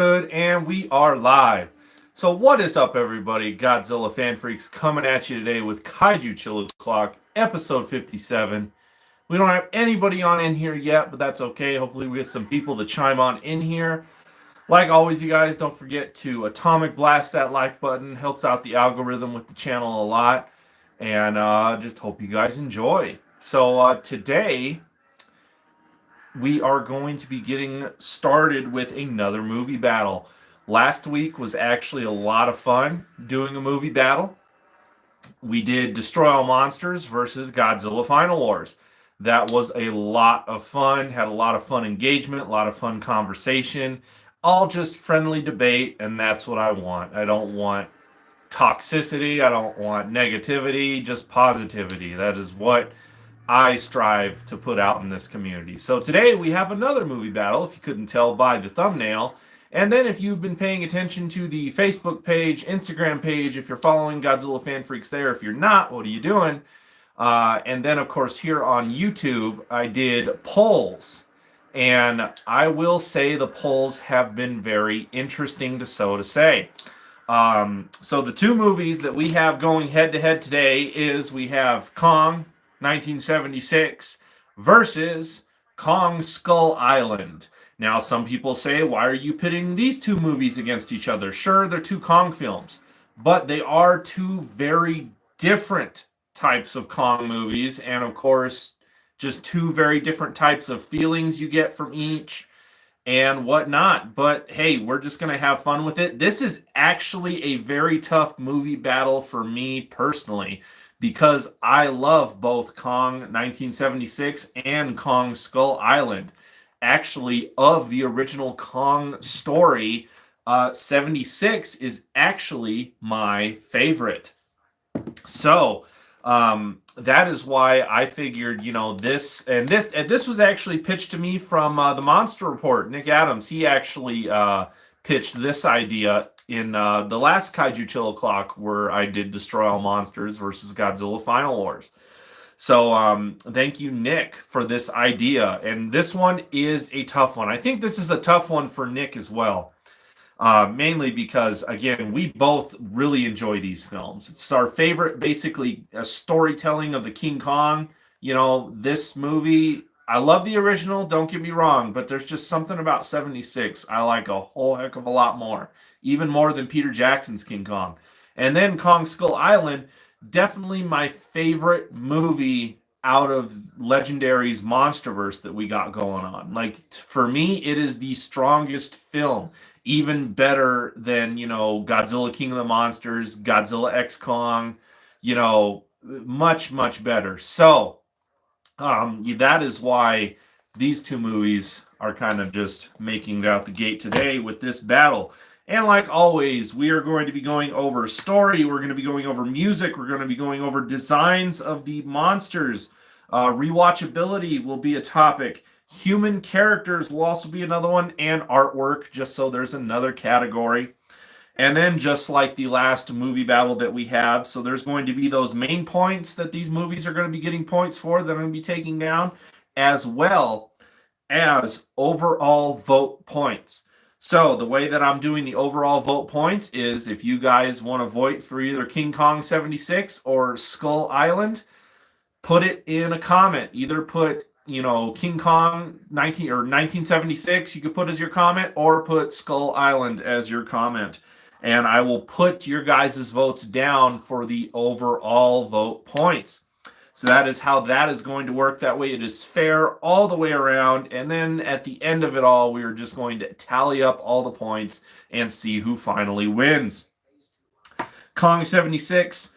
Good, and we are live. So, what is up, everybody? Godzilla fan freaks coming at you today with Kaiju Chill Clock, episode 57. We don't have anybody on in here yet, but that's okay. Hopefully, we get some people to chime on in here. Like always, you guys, don't forget to atomic blast that like button. Helps out the algorithm with the channel a lot. And just hope you guys enjoy. So, today we are going to be getting started with another movie battle. Last week was actually a lot of fun doing a movie battle. We did Destroy All Monsters versus Godzilla Final Wars. That was a lot of fun, had a lot of fun engagement, a lot of fun conversation, all just friendly debate, and that's what I want. I don't want toxicity, I don't want negativity, just positivity. That is what I strive to put out in this community. So today we have another movie battle, if you couldn't tell by the thumbnail. And then if you've been paying attention to the Facebook page, Instagram page, if you're following Godzilla Fan Freaks there, if you're not, what are you doing? And then, of course, here on YouTube, I did polls. And I will say the polls have been very interesting, to say. So the two movies that we have going head-to-head today is we have Kong 1976 versus Kong Skull Island. Now, some people say, why are you pitting these two movies against each other? Sure, they're two Kong films, but they are two very different types of Kong movies, and of course, just two very different types of feelings you get from each and whatnot. But hey, we're just going to have fun with it. This is actually a very tough movie battle for me personally, because I love both Kong 1976 and Kong Skull Island. Actually, of the original Kong story, 76 is actually my favorite. So that is why I figured, this was actually pitched to me from the Monster Report. Nick Adams, he actually pitched this idea in the last Kaiju Chill O'Clock, where I did Destroy All Monsters versus Godzilla Final Wars. So thank you, Nick, for this idea. And this one is a tough one. I think this is a tough one for Nick as well. Mainly because, again, we both really enjoy these films. It's our favorite, basically, storytelling of the King Kong. This movie, I love the original, don't get me wrong, but there's just something about 76 I like a whole heck of a lot more, even more than Peter Jackson's King Kong. And then Kong Skull Island, definitely my favorite movie out of Legendary's Monsterverse that we got going on. Like, for me, it is the strongest film. Even better than, Godzilla King of the Monsters, Godzilla X Kong, much, much better. So, that is why these two movies are kind of just making it out the gate today with this battle. And like always, we are going to be going over story, we're going to be going over music, we're going to be going over designs of the monsters, rewatchability will be a topic, human characters will also be another one, and artwork, just so there's another category. And then just like the last movie battle that we have, so there's going to be those main points that these movies are going to be getting points for that I'm going to be taking down, as well as overall vote points. So the way that I'm doing the overall vote points is, if you guys want to vote for either King Kong 76 or Skull Island, put it in a comment. Either put King Kong 1976, you could put as your comment, or put Skull Island as your comment. And I will put your guys' votes down for the overall vote points. So that is how that is going to work. That way it is fair all the way around. And then at the end of it all, we are just going to tally up all the points and see who finally wins. Kong 76,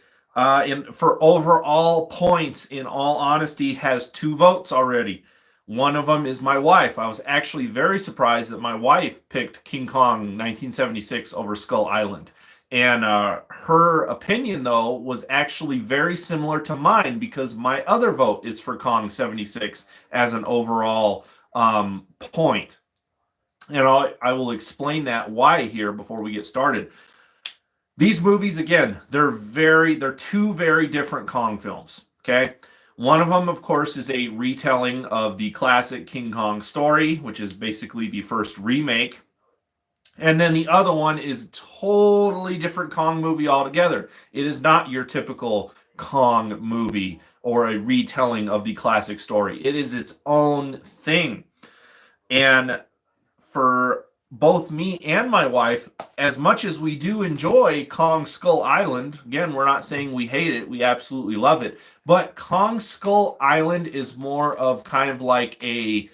for overall points, in all honesty, has 2 votes already. One of them is my wife. I was actually very surprised that my wife picked King Kong 1976 over Skull Island. And her opinion, though, was actually very similar to mine, because my other vote is for Kong 76 as an overall point. I will explain that why here before we get started. These movies, again, they're 2 very different Kong films, okay? One of them, of course, is a retelling of the classic King Kong story, which is basically the first remake. And then the other one is totally different Kong movie altogether. It is not your typical Kong movie or a retelling of the classic story. It is its own thing. And for both me and my wife, as much as we do enjoy Kong Skull Island, again, we're not saying we hate it, we absolutely love it, but Kong Skull Island is more of kind of like again,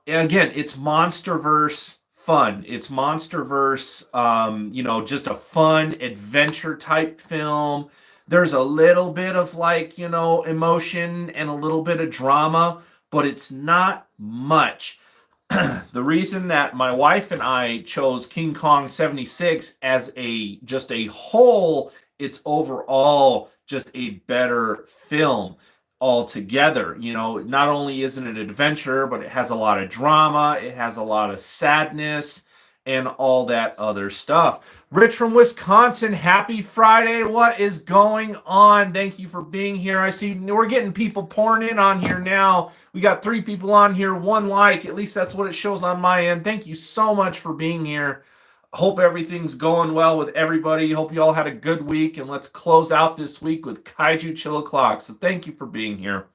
it's MonsterVerse fun. It's MonsterVerse, just a fun adventure type film. There's a little bit of like, emotion and a little bit of drama, but it's not much. The reason that my wife and I chose King Kong 76 as just a whole, it's overall just a better film altogether. Not only isn't it an adventure, but it has a lot of drama, it has a lot of sadness, and all that other stuff. Rich from Wisconsin, happy Friday. What is going on? Thank you for being here. I see we're getting people pouring in on here now. We got 3 people on here, 1 like. At least that's what it shows on my end. Thank you so much for being here. Hope everything's going well with everybody. Hope you all had a good week, and let's close out this week with Kaiju Chill O'Clock. So thank you for being here.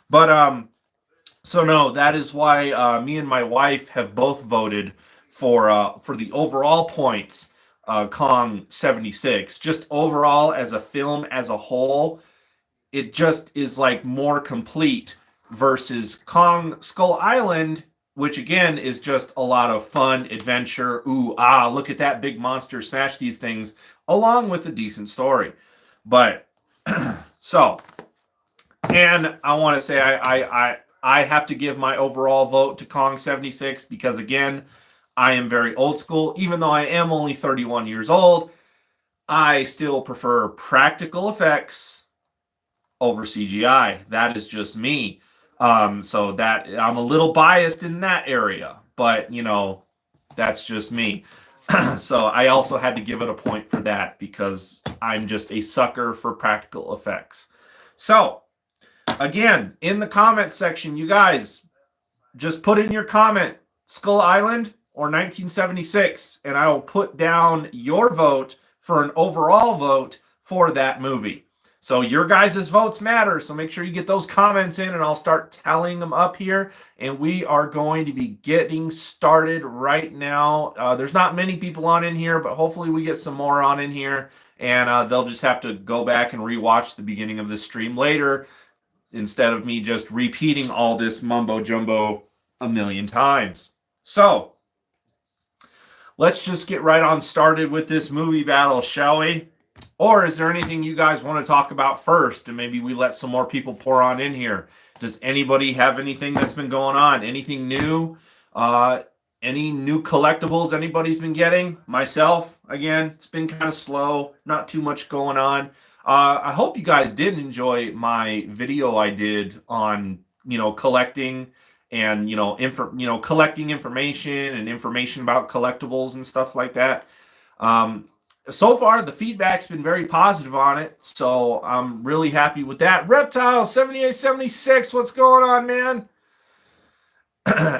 But so no, that is why me and my wife have both voted for the overall points. Kong 76, just overall as a film as a whole, it just is like more complete versus Kong Skull Island, which again is just a lot of fun, adventure, look at that big monster, smash these things, along with a decent story. But so, and I want to say I have to give my overall vote to Kong 76 because again, I am very old school. Even though I am only 31 years old, I still prefer practical effects over CGI. That is just me. So that I'm a little biased in that area, but that's just me. So I also had to give it a point for that because I'm just a sucker for practical effects. So again, in the comment section, you guys just put in your comment, Skull Island or 1976, and I will put down your vote for an overall vote for that movie. So your guys' votes matter, so make sure you get those comments in, and I'll start tallying them up here, and we are going to be getting started right now. There's not many people on in here, but hopefully we get some more on in here, and they'll just have to go back and rewatch the beginning of this stream later instead of me just repeating all this mumbo-jumbo a million times. So let's just get right on started with this movie battle, shall we? Or is there anything you guys want to talk about first, and maybe we let some more people pour on in here? Does anybody have anything that's been going on? Anything new? Any new collectibles anybody's been getting? Myself, again, it's been kind of slow, not too much going on. I hope you guys did enjoy my video I did on, collecting and, collecting information and information about collectibles and stuff like that. So far, the feedback's been very positive on it, so I'm really happy with that. Reptile 7876, what's going on, man?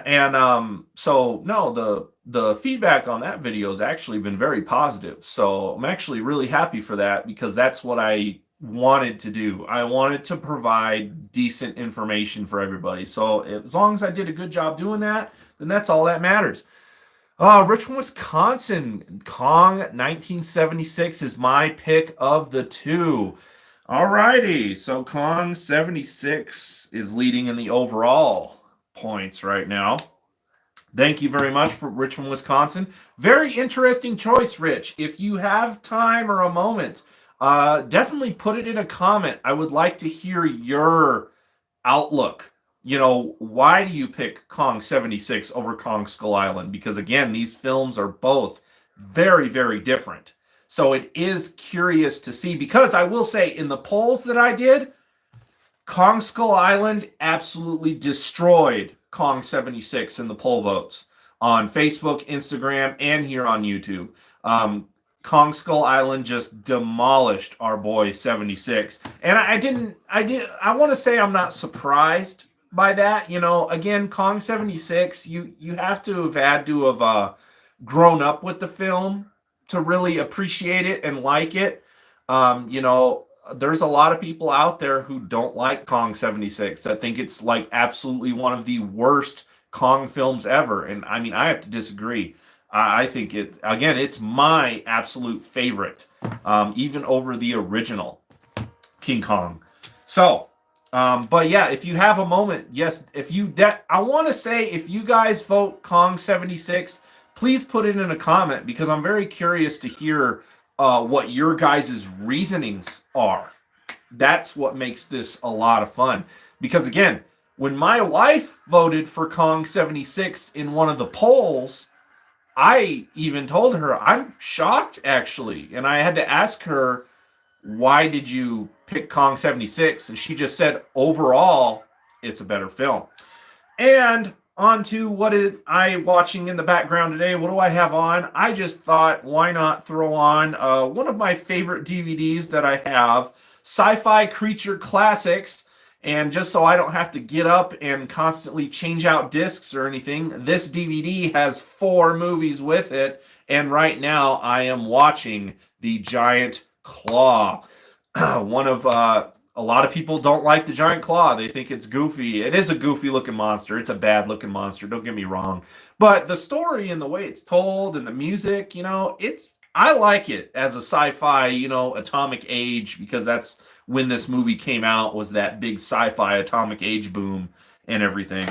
And so no, the feedback on that video has actually been very positive. So I'm actually really happy for that because that's what I wanted to do. I wanted to provide decent information for everybody. So as long as I did a good job doing that, then that's all that matters. Rich from Wisconsin, Kong 1976 is my pick of the two. Alrighty, so Kong 76 is leading in the overall points right now. Thank you very much for Rich from Wisconsin. Very interesting choice, Rich. If you have time or a moment, definitely put it in a comment. I would like to hear your outlook. Why do you pick Kong 76 over Kong Skull Island? Because again, these films are both very, very different. So it is curious to see, because I will say in the polls that I did, Kong Skull Island absolutely destroyed Kong 76 in the poll votes on Facebook, Instagram, and here on YouTube. Kong Skull Island just demolished our boy 76. And I want to say I'm not surprised by that. Again, Kong 76, you have to have had to have grown up with the film to really appreciate it and like it. You know, there's a lot of people out there who don't like Kong 76 that think it's like absolutely one of the worst Kong films ever. And I mean, I have to disagree. I think again, it's my absolute favorite, even over the original King Kong. So, but yeah, if you have a moment, yes, I want to say if you guys vote Kong 76, please put it in a comment because I'm very curious to hear what your guys' reasonings are. That's what makes this a lot of fun. Because again, when my wife voted for Kong 76 in one of the polls, I even told her, I'm shocked actually. And I had to ask her, why did you pick Kong 76? And she just said, overall, it's a better film. And on to what is I watching in the background today. What do I have on? I just thought, why not throw on one of my favorite DVDs that I have, Sci-Fi Creature Classics. And just so I don't have to get up and constantly change out discs or anything, this DVD has 4 movies with it. And right now I am watching The Giant Claw. One of a lot of people don't like the giant claw. They think it's goofy. It is a goofy looking monster. It's a bad looking monster. Don't get me wrong. But the story and the way it's told and the music, you know, I like it as a sci-fi, you know, atomic age, because that's when this movie came out, was that big sci-fi atomic age boom and everything.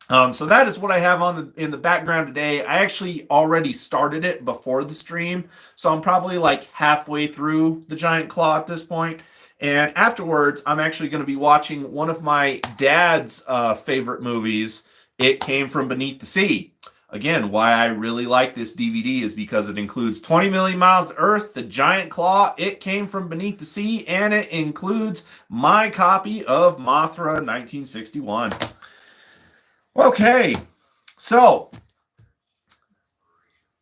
So that is what I have in the background today. I actually already started it before the stream, so I'm probably like halfway through The Giant Claw at this point. And afterwards, I'm actually going to be watching one of my dad's favorite movies, It Came From Beneath the Sea. Again, why I really like this DVD is because it includes 20 Million Miles to Earth, The Giant Claw, It Came From Beneath the Sea, and it includes my copy of Mothra 1961. Okay, so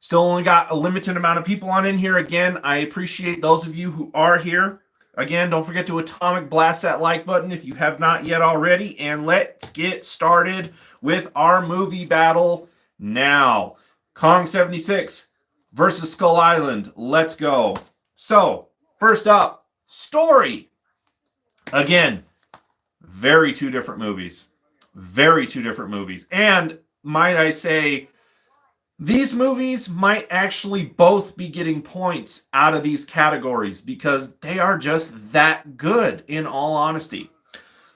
still only got a limited amount of people on in here. Again, I appreciate those of you who are here. Again, don't forget to atomic blast that like button if you have not yet already. And let's get started with our movie battle now. Kong 76 versus Skull Island. Let's go. So, first up, story. Again, very two different movies. Very two different movies. And might I say, these movies might actually both be getting points out of these categories because they are just that good, in all honesty.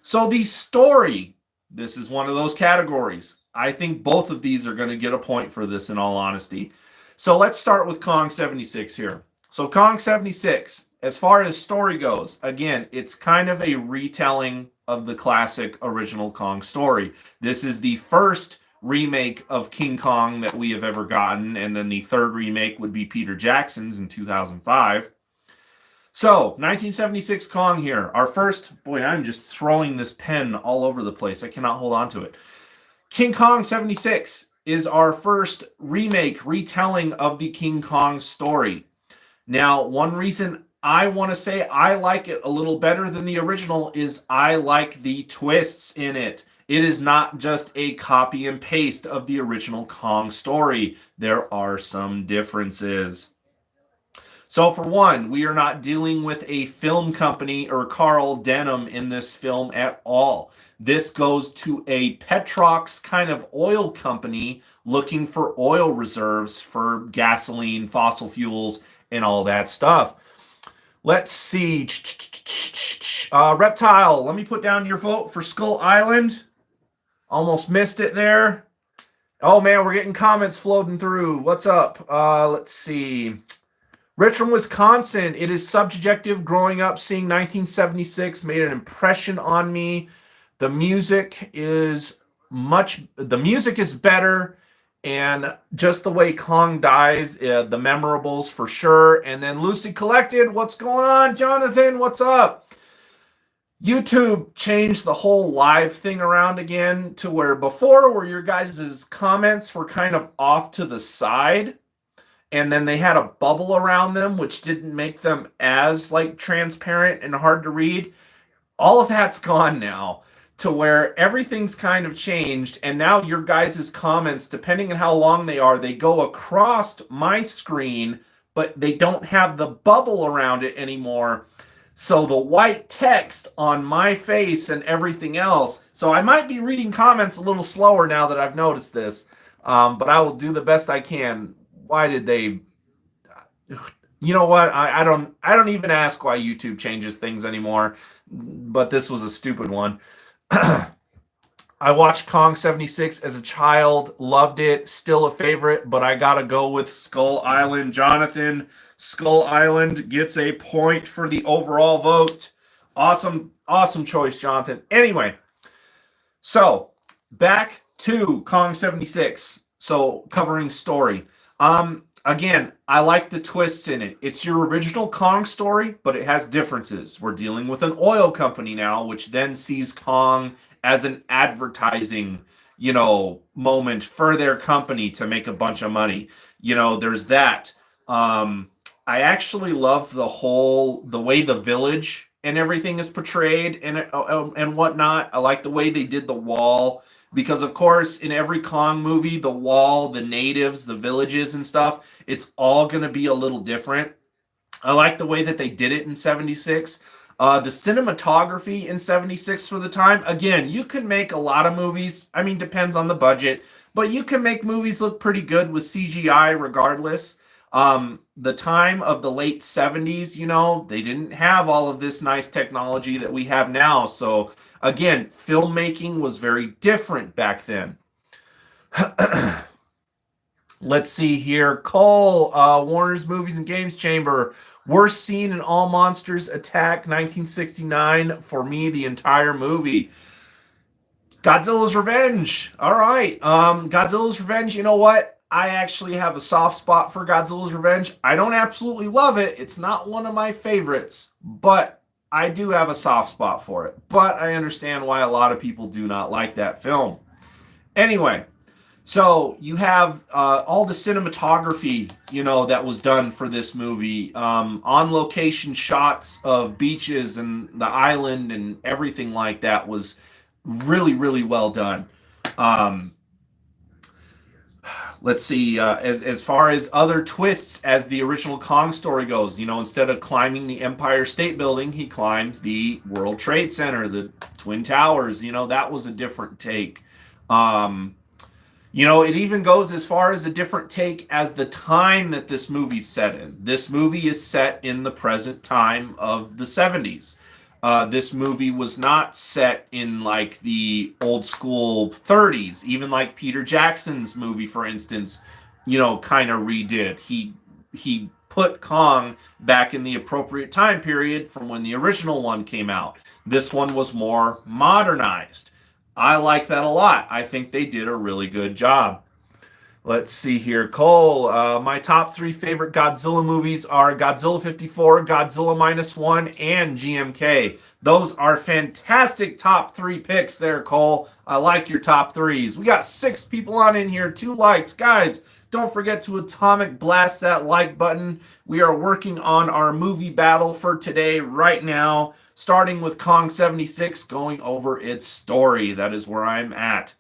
So the story, this is one of those categories. I think both of these are going to get a point for this, in all honesty. So let's start with Kong 76 here. So Kong 76, as far as story goes, again, it's kind of a retelling of the classic original Kong story. This is the first remake of King Kong that we have ever gotten, and then the third remake would be Peter Jackson's in 2005. So, 1976 Kong here. Our first, boy, I'm just throwing this pen all over the place. I cannot hold on to it. King Kong 76 is our first remake, retelling of the King Kong story. Now, one reason I want to say I like it a little better than the original is I like the twists in it. It is not just a copy and paste of the original Kong story. There are some differences. So for one, we are not dealing with a film company or Carl Denham in this film at all. This goes to a Petrox kind of oil company looking for oil reserves for gasoline, fossil fuels, and all that stuff. Let's see. Reptile, let me put down your vote for Skull Island. Almost missed it there. Oh, man, we're getting comments floating through. What's up? Let's see. Rich from Wisconsin. It is subjective. Growing up, seeing 1976 made an impression on me. The music is better. And just the way Kong dies, the memorables for sure. And then Lucy Collected, what's going on? Jonathan, what's up? YouTube changed the whole live thing around again to where before, where your guys' comments were kind of off to the side. And then they had a bubble around them, which didn't make them as like transparent and hard to read. All of that's gone now. to where everything's kind of changed, and now your guys' comments, depending on how long they are, they go across my screen, but they don't have the bubble around it anymore. So the white text on my face and everything else. So I might be reading comments a little slower now that I've noticed this, but I will do the best I can. Why did they? You know what? I don't even ask why YouTube changes things anymore. But this was a stupid one. I watched Kong 76 as a child, loved it, still a favorite, but I gotta go with Skull Island. Jonathan, Skull Island gets a point for the overall vote. Awesome choice, Jonathan. Anyway, so back to Kong 76. So covering story. Again, I like the twists in it. It's your original Kong story, but it has differences. We're dealing with an oil company now, which then sees Kong as an advertising, moment for their company to make a bunch of money. There's that. I actually love the way the village and everything is portrayed and whatnot. I like the way they did the wall. Because, of course, in every Kong movie, the wall, the natives, the villages and stuff, it's all going to be a little different. I like the way that they did it in 76. The cinematography in 76 for the time, again, you can make a lot of movies. I mean, depends on the budget. But you can make movies look pretty good with CGI regardless. The time of the late 70s, they didn't have all of this nice technology that we have now. So, again, filmmaking was very different back then. Let's see here. Cole, Warner's Movies and Games Chamber. Worst scene in All Monsters Attack 1969. For me, the entire movie. Godzilla's Revenge. All right. Godzilla's Revenge, you know what? I actually have a soft spot for Godzilla's Revenge. I don't absolutely love it. It's not one of my favorites, but I do have a soft spot for it. But I understand why a lot of people do not like that film. Anyway, so you have all the cinematography, that was done for this movie. On location shots of beaches and the island and everything like that was really, really well done. Let's see, as far as other twists as the original Kong story goes, instead of climbing the Empire State Building, he climbs the World Trade Center, the Twin Towers. That was a different take. It even goes as far as a different take as the time that this movie's set in. This movie is set in the present time of the 70s. This movie was not set in like the old school 30s, even like Peter Jackson's movie, for instance, kind of redid. He put Kong back in the appropriate time period from when the original one came out. This one was more modernized. I like that a lot. I think they did a really good job. Let's see here. Cole, my top 3 favorite Godzilla movies are Godzilla 54, Godzilla -1, and GMK. Those are fantastic top 3 picks there, Cole. I like your top 3s. We got 6 people on in here, 2 likes. Guys, don't forget to atomic blast that like button. We are working on our movie battle for today right now, starting with Kong 76, going over its story. That is where I'm at.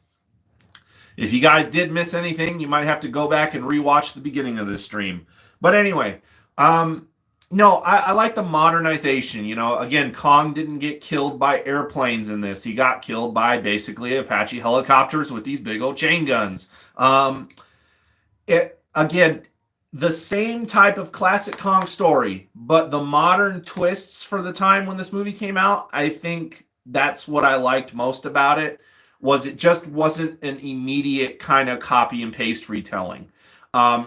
If you guys did miss anything, you might have to go back and rewatch the beginning of this stream. But anyway, no, I like the modernization. Again, Kong didn't get killed by airplanes in this. He got killed by basically Apache helicopters with these big old chain guns. Again, the same type of classic Kong story, but the modern twists for the time when this movie came out, I think that's what I liked most about it. Was it just wasn't an immediate kind of copy and paste retelling.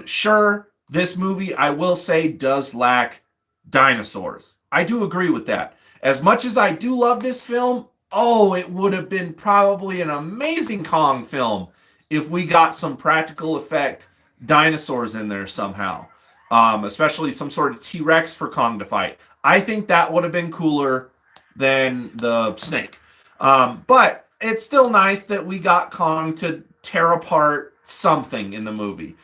Sure, this movie, I will say, does lack dinosaurs. I do agree with that. As much as I do love this film, it would have been probably an amazing Kong film if we got some practical effect dinosaurs in there somehow. Especially some sort of T-Rex for Kong to fight. I think that would have been cooler than the snake. But it's still nice that we got Kong to tear apart something in the movie.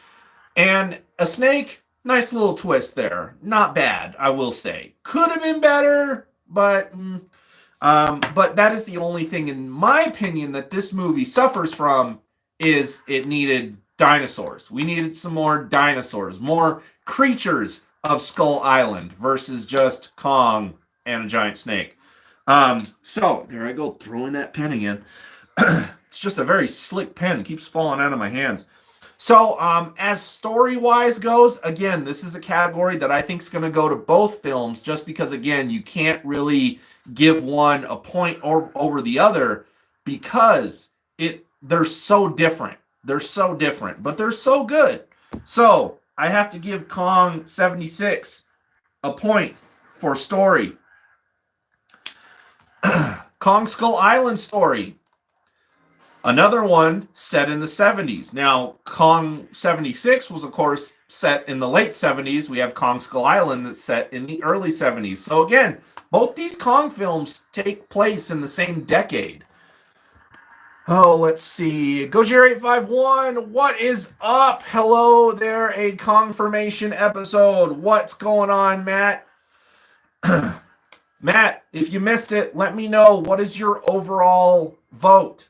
And a snake, nice little twist there. Not bad, I will say. Could have been better, but But that is the only thing, in my opinion, that this movie suffers from is it needed dinosaurs. We needed some more dinosaurs, more creatures of Skull Island versus just Kong and a giant snake. So there I go, throwing that pen again. It's just a very slick pen. It keeps falling out of my hands. So, as story-wise goes, again, this is a category that I think is going to go to both films just because, again, you can't really give one a point over the other because they're so different. They're so different, but they're so good. So, I have to give Kong 76 a point for story. Kong Skull Island story. Another one set in the 70s. Now, Kong 76 was, of course, set in the late 70s. We have Kong Skull Island that's set in the early 70s. So, again, both these Kong films take place in the same decade. Oh, let's see. Gojir851, what is up? Hello there, a Kongformation episode. What's going on, Matt? Matt, if you missed it, let me know. What is your overall vote?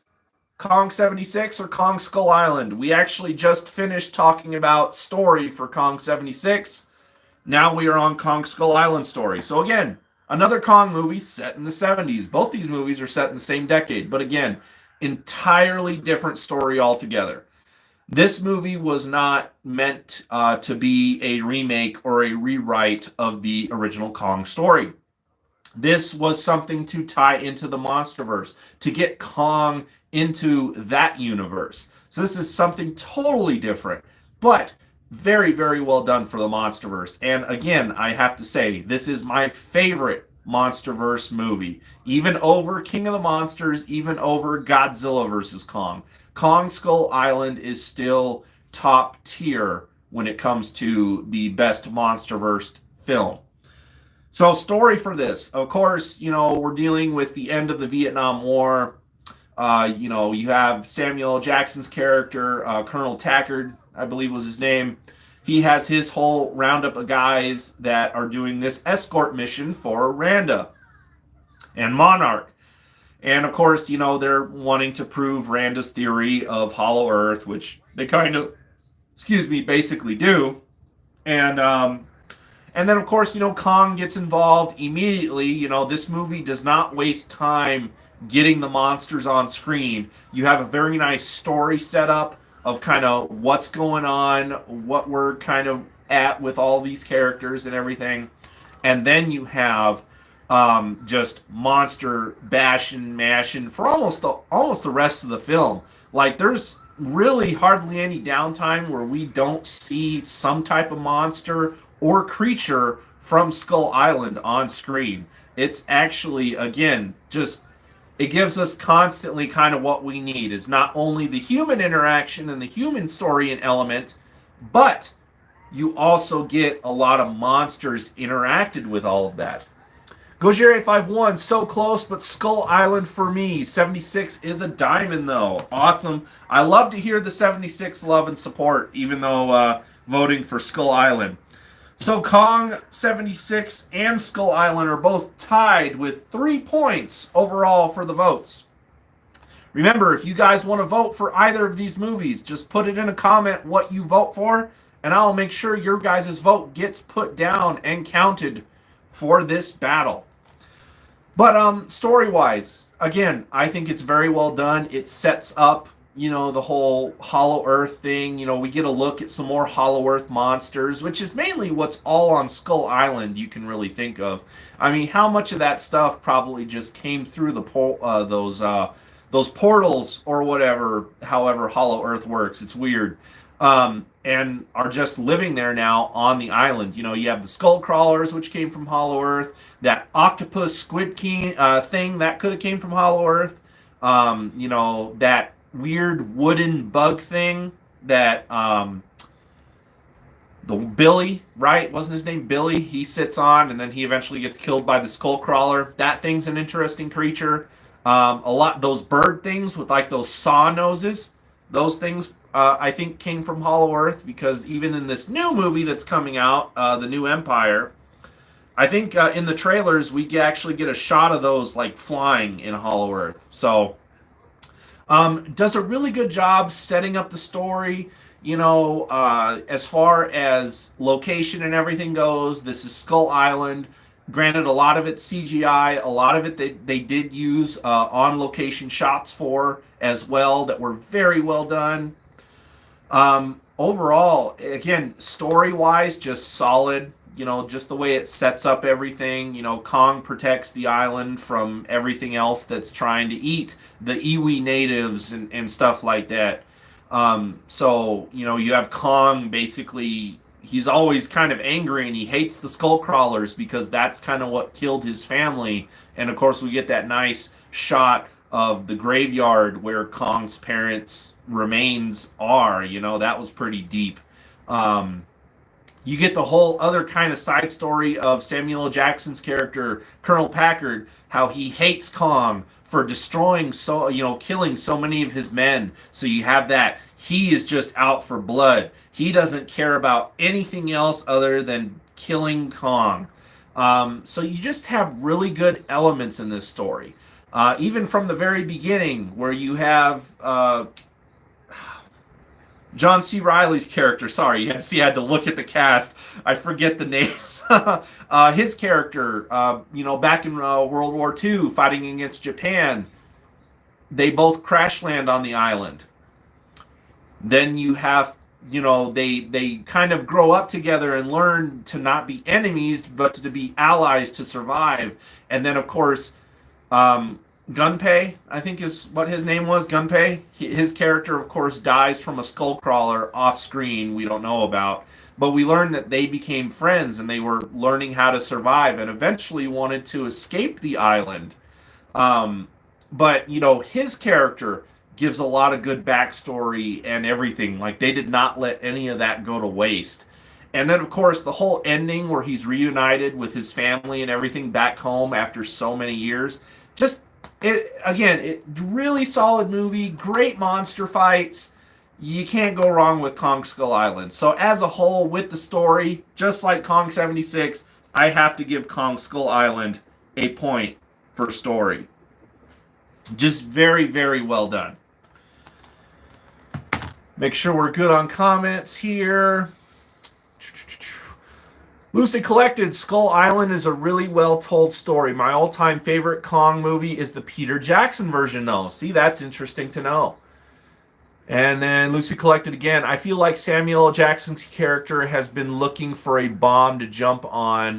Kong 76 or Kong Skull Island? We actually just finished talking about story for Kong 76. Now we are on Kong Skull Island story. So again, another Kong movie set in the 70s. Both these movies are set in the same decade, but again, entirely different story altogether. This movie was not meant to be a remake or a rewrite of the original Kong story. This was something to tie into the MonsterVerse, to get Kong into that universe. So this is something totally different, but very, very well done for the MonsterVerse. And again, I have to say, this is my favorite MonsterVerse movie, even over King of the Monsters, even over Godzilla vs. Kong. Kong Skull Island is still top tier when it comes to the best MonsterVerse film. So, story for this. Of course, we're dealing with the end of the Vietnam War. You have Samuel L. Jackson's character, Colonel Tackard, I believe was his name. He has his whole roundup of guys that are doing this escort mission for Randa and Monarch. And, of course, they're wanting to prove Randa's theory of Hollow Earth, which they kind of, basically do. And then, of course, Kong gets involved immediately. This movie does not waste time getting the monsters on screen. You have a very nice story setup of kind of what's going on, what we're kind of at with all these characters and everything. And then you have just monster bashing, mashing for almost the rest of the film. Like, there's really hardly any downtime where we don't see some type of monster or creature from Skull Island on screen. It's actually, again, it gives us constantly kind of what we need, is not only the human interaction and the human story and element, but you also get a lot of monsters interacted with all of that. Gojir851, so close, but Skull Island for me. 76 is a diamond, though. Awesome. I love to hear the 76 love and support, even though voting for Skull Island. So Kong 76 and Skull Island are both tied with 3 points overall for the votes. Remember, if you guys want to vote for either of these movies, just put it in a comment what you vote for, and I'll make sure your guys' vote gets put down and counted for this battle. But story-wise, again, I think it's very well done. It sets up the whole Hollow Earth thing. We get a look at some more Hollow Earth monsters, which is mainly what's all on Skull Island you can really think of. I mean, how much of that stuff probably just came through those portals or whatever, however Hollow Earth works. It's weird. And are just living there now on the island. You have the skull crawlers, which came from Hollow Earth. That octopus squid thing, that could have came from Hollow Earth. That weird wooden bug thing that the Billy, right? Wasn't his name Billy? He sits on, and then he eventually gets killed by the skull crawler. That thing's an interesting creature. Those bird things with like those saw noses, those things I think came from Hollow Earth, because even in this new movie that's coming out, The New Empire, I think in the trailers we actually get a shot of those like flying in Hollow Earth. So does a really good job setting up the story. As far as location and everything goes, this is Skull Island. Granted, a lot of it's CGI, a lot of it they did use on location shots for as well that were very well done. Overall, again, story wise, just solid. Just the way it sets up everything. Kong protects the island from everything else that's trying to eat the Iwi natives and stuff like that. So you have Kong basically, he's always kind of angry and he hates the skull crawlers because that's kind of what killed his family. And of course, we get that nice shot of the graveyard where Kong's parents' remains are. That was pretty deep. You get the whole other kind of side story of Samuel L. Jackson's character, Colonel Packard, how he hates Kong for destroying killing so many of his men. So you have that. He is just out for blood. He doesn't care about anything else other than killing Kong. So you just have really good elements in this story. Even from the very beginning, where you have John C. Reilly's character. Sorry, you had to look at the cast. I forget the names. His character, back in World War II, fighting against Japan, they both crash land on the island. Then you have, they kind of grow up together and learn to not be enemies, but to be allies to survive. And then, of course, Gunpei, I think is what his name was, Gunpei. His character, of course, dies from a skull crawler off screen we don't know about. But we learned that they became friends and they were learning how to survive and eventually wanted to escape the island. But his character gives a lot of good backstory and everything. Like, they did not let any of that go to waste. And then, of course, the whole ending where he's reunited with his family and everything back home after so many years. It really solid movie, great monster fights. You can't go wrong with Kong Skull Island. So as a whole, with the story, just like Kong 76, I have to give Kong Skull Island a point for story. Just very, very well done. Make sure we're good on comments here. Lucy Collected, Skull Island is a really well-told story. My all-time favorite Kong movie is the Peter Jackson version, though. See, that's interesting to know. And then Lucy Collected again, I feel like Samuel L. Jackson's character has been looking for a bomb to jump on,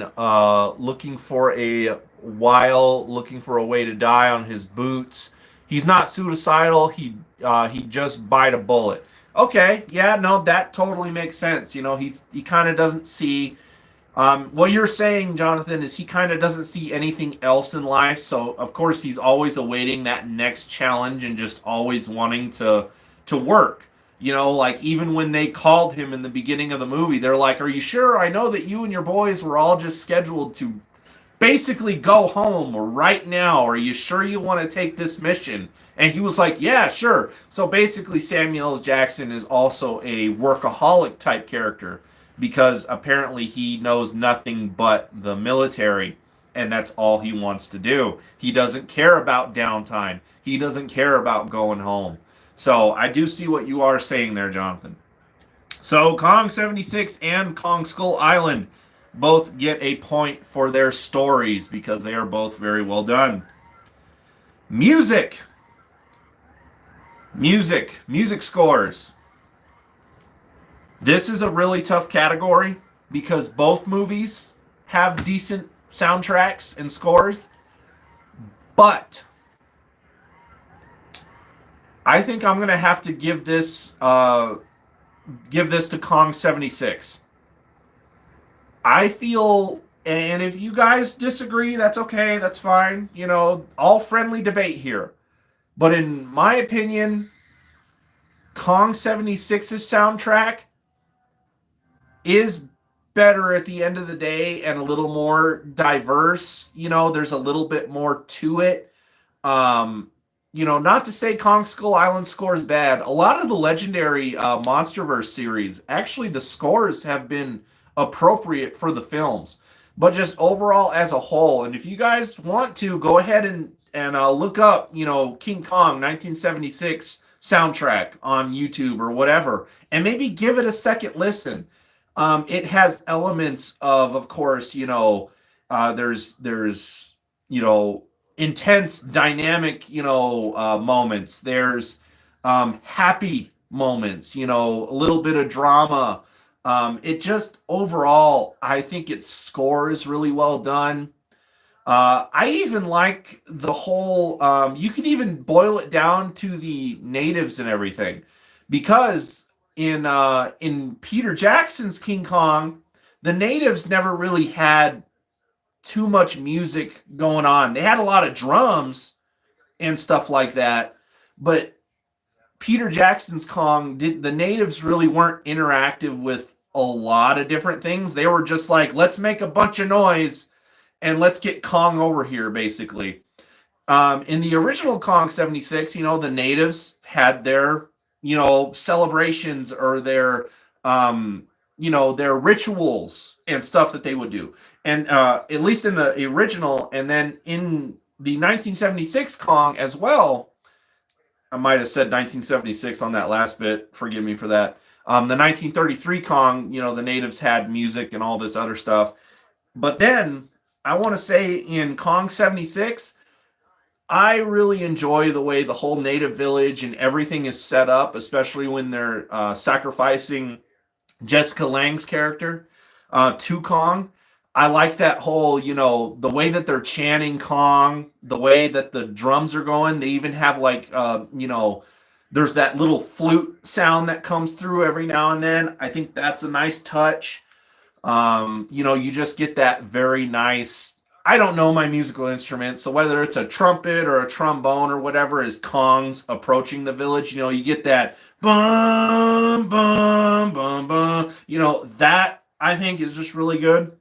looking for a way to die on his boots. He's not suicidal. He just bite a bullet. Okay, yeah, no, that totally makes sense. He kind of doesn't see... what you're saying, Jonathan, is he kind of doesn't see anything else in life. So, of course, he's always awaiting that next challenge and just always wanting to work. Like even when they called him in the beginning of the movie, they're like, are you sure? I know that you and your boys were all just scheduled to basically go home right now. Are you sure you want to take this mission? And he was like, yeah, sure. So basically, Samuel L. Jackson is also a workaholic type character, because apparently he knows nothing but the military, and that's all he wants to do. He doesn't care about downtime. He doesn't care about going home. So I do see what you are saying there, Jonathan. So Kong 76 and Kong Skull Island both get a point for their stories because they are both very well done. Music scores. This is a really tough category because both movies have decent soundtracks and scores, but I think I'm going to have to give this to Kong 76. I feel, and if you guys disagree, that's okay, that's fine. All friendly debate here. But in my opinion, Kong 76's soundtrack is better at the end of the day and a little more diverse. There's a little bit more to it. Not to say Kong Skull Island score is bad. A lot of the legendary Monsterverse series, actually the scores have been appropriate for the films. but just overall as a whole. And if you guys want to, go ahead and look up, King Kong 1976 soundtrack on YouTube or whatever, and maybe give it a second listen. It has elements of course, there's intense dynamic, moments. There's happy moments, a little bit of drama. It just overall, I think its score is really well done. I even like the whole. You can even boil it down to the natives and everything, because in Peter Jackson's King Kong, the natives never really had too much music going on. They had a lot of drums and stuff like that, but Peter Jackson's Kong, the natives really weren't interactive with a lot of different things. They were just like, let's make a bunch of noise and let's get Kong over here, basically. In the original Kong 76, the natives had their, celebrations or their, their rituals and stuff that they would do. And at least in the original, and then in the 1976 Kong as well, I might have said 1976 on that last bit. Forgive me for that. The 1933 Kong, the natives had music and all this other stuff. But then I want to say in Kong 76, I really enjoy the way the whole native village and everything is set up, especially when they're sacrificing Jessica Lange's character to Kong. I like that whole, the way that they're chanting Kong, the way that the drums are going. They even have like, there's that little flute sound that comes through every now and then. I think that's a nice touch. You just get that very nice, I don't know my musical instrument, so whether it's a trumpet or a trombone or whatever, as Kong's approaching the village, you get that bum, bum, bum, bum. That I think is just really good.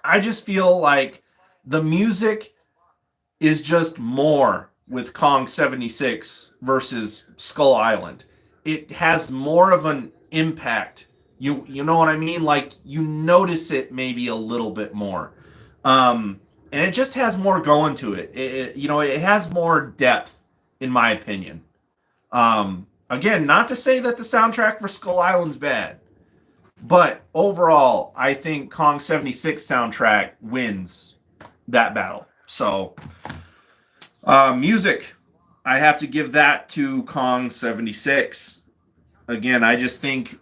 I just feel like the music is just more with Kong 76 versus Skull Island. It has more of an impact. You know what I mean? Like, you notice it maybe a little bit more. And it just has more going to it. It has more depth, in my opinion. Again, not to say that the soundtrack for Skull Island's bad, but overall, I think Kong 76 soundtrack wins that battle. So, music, I have to give that to Kong 76. Again, I just think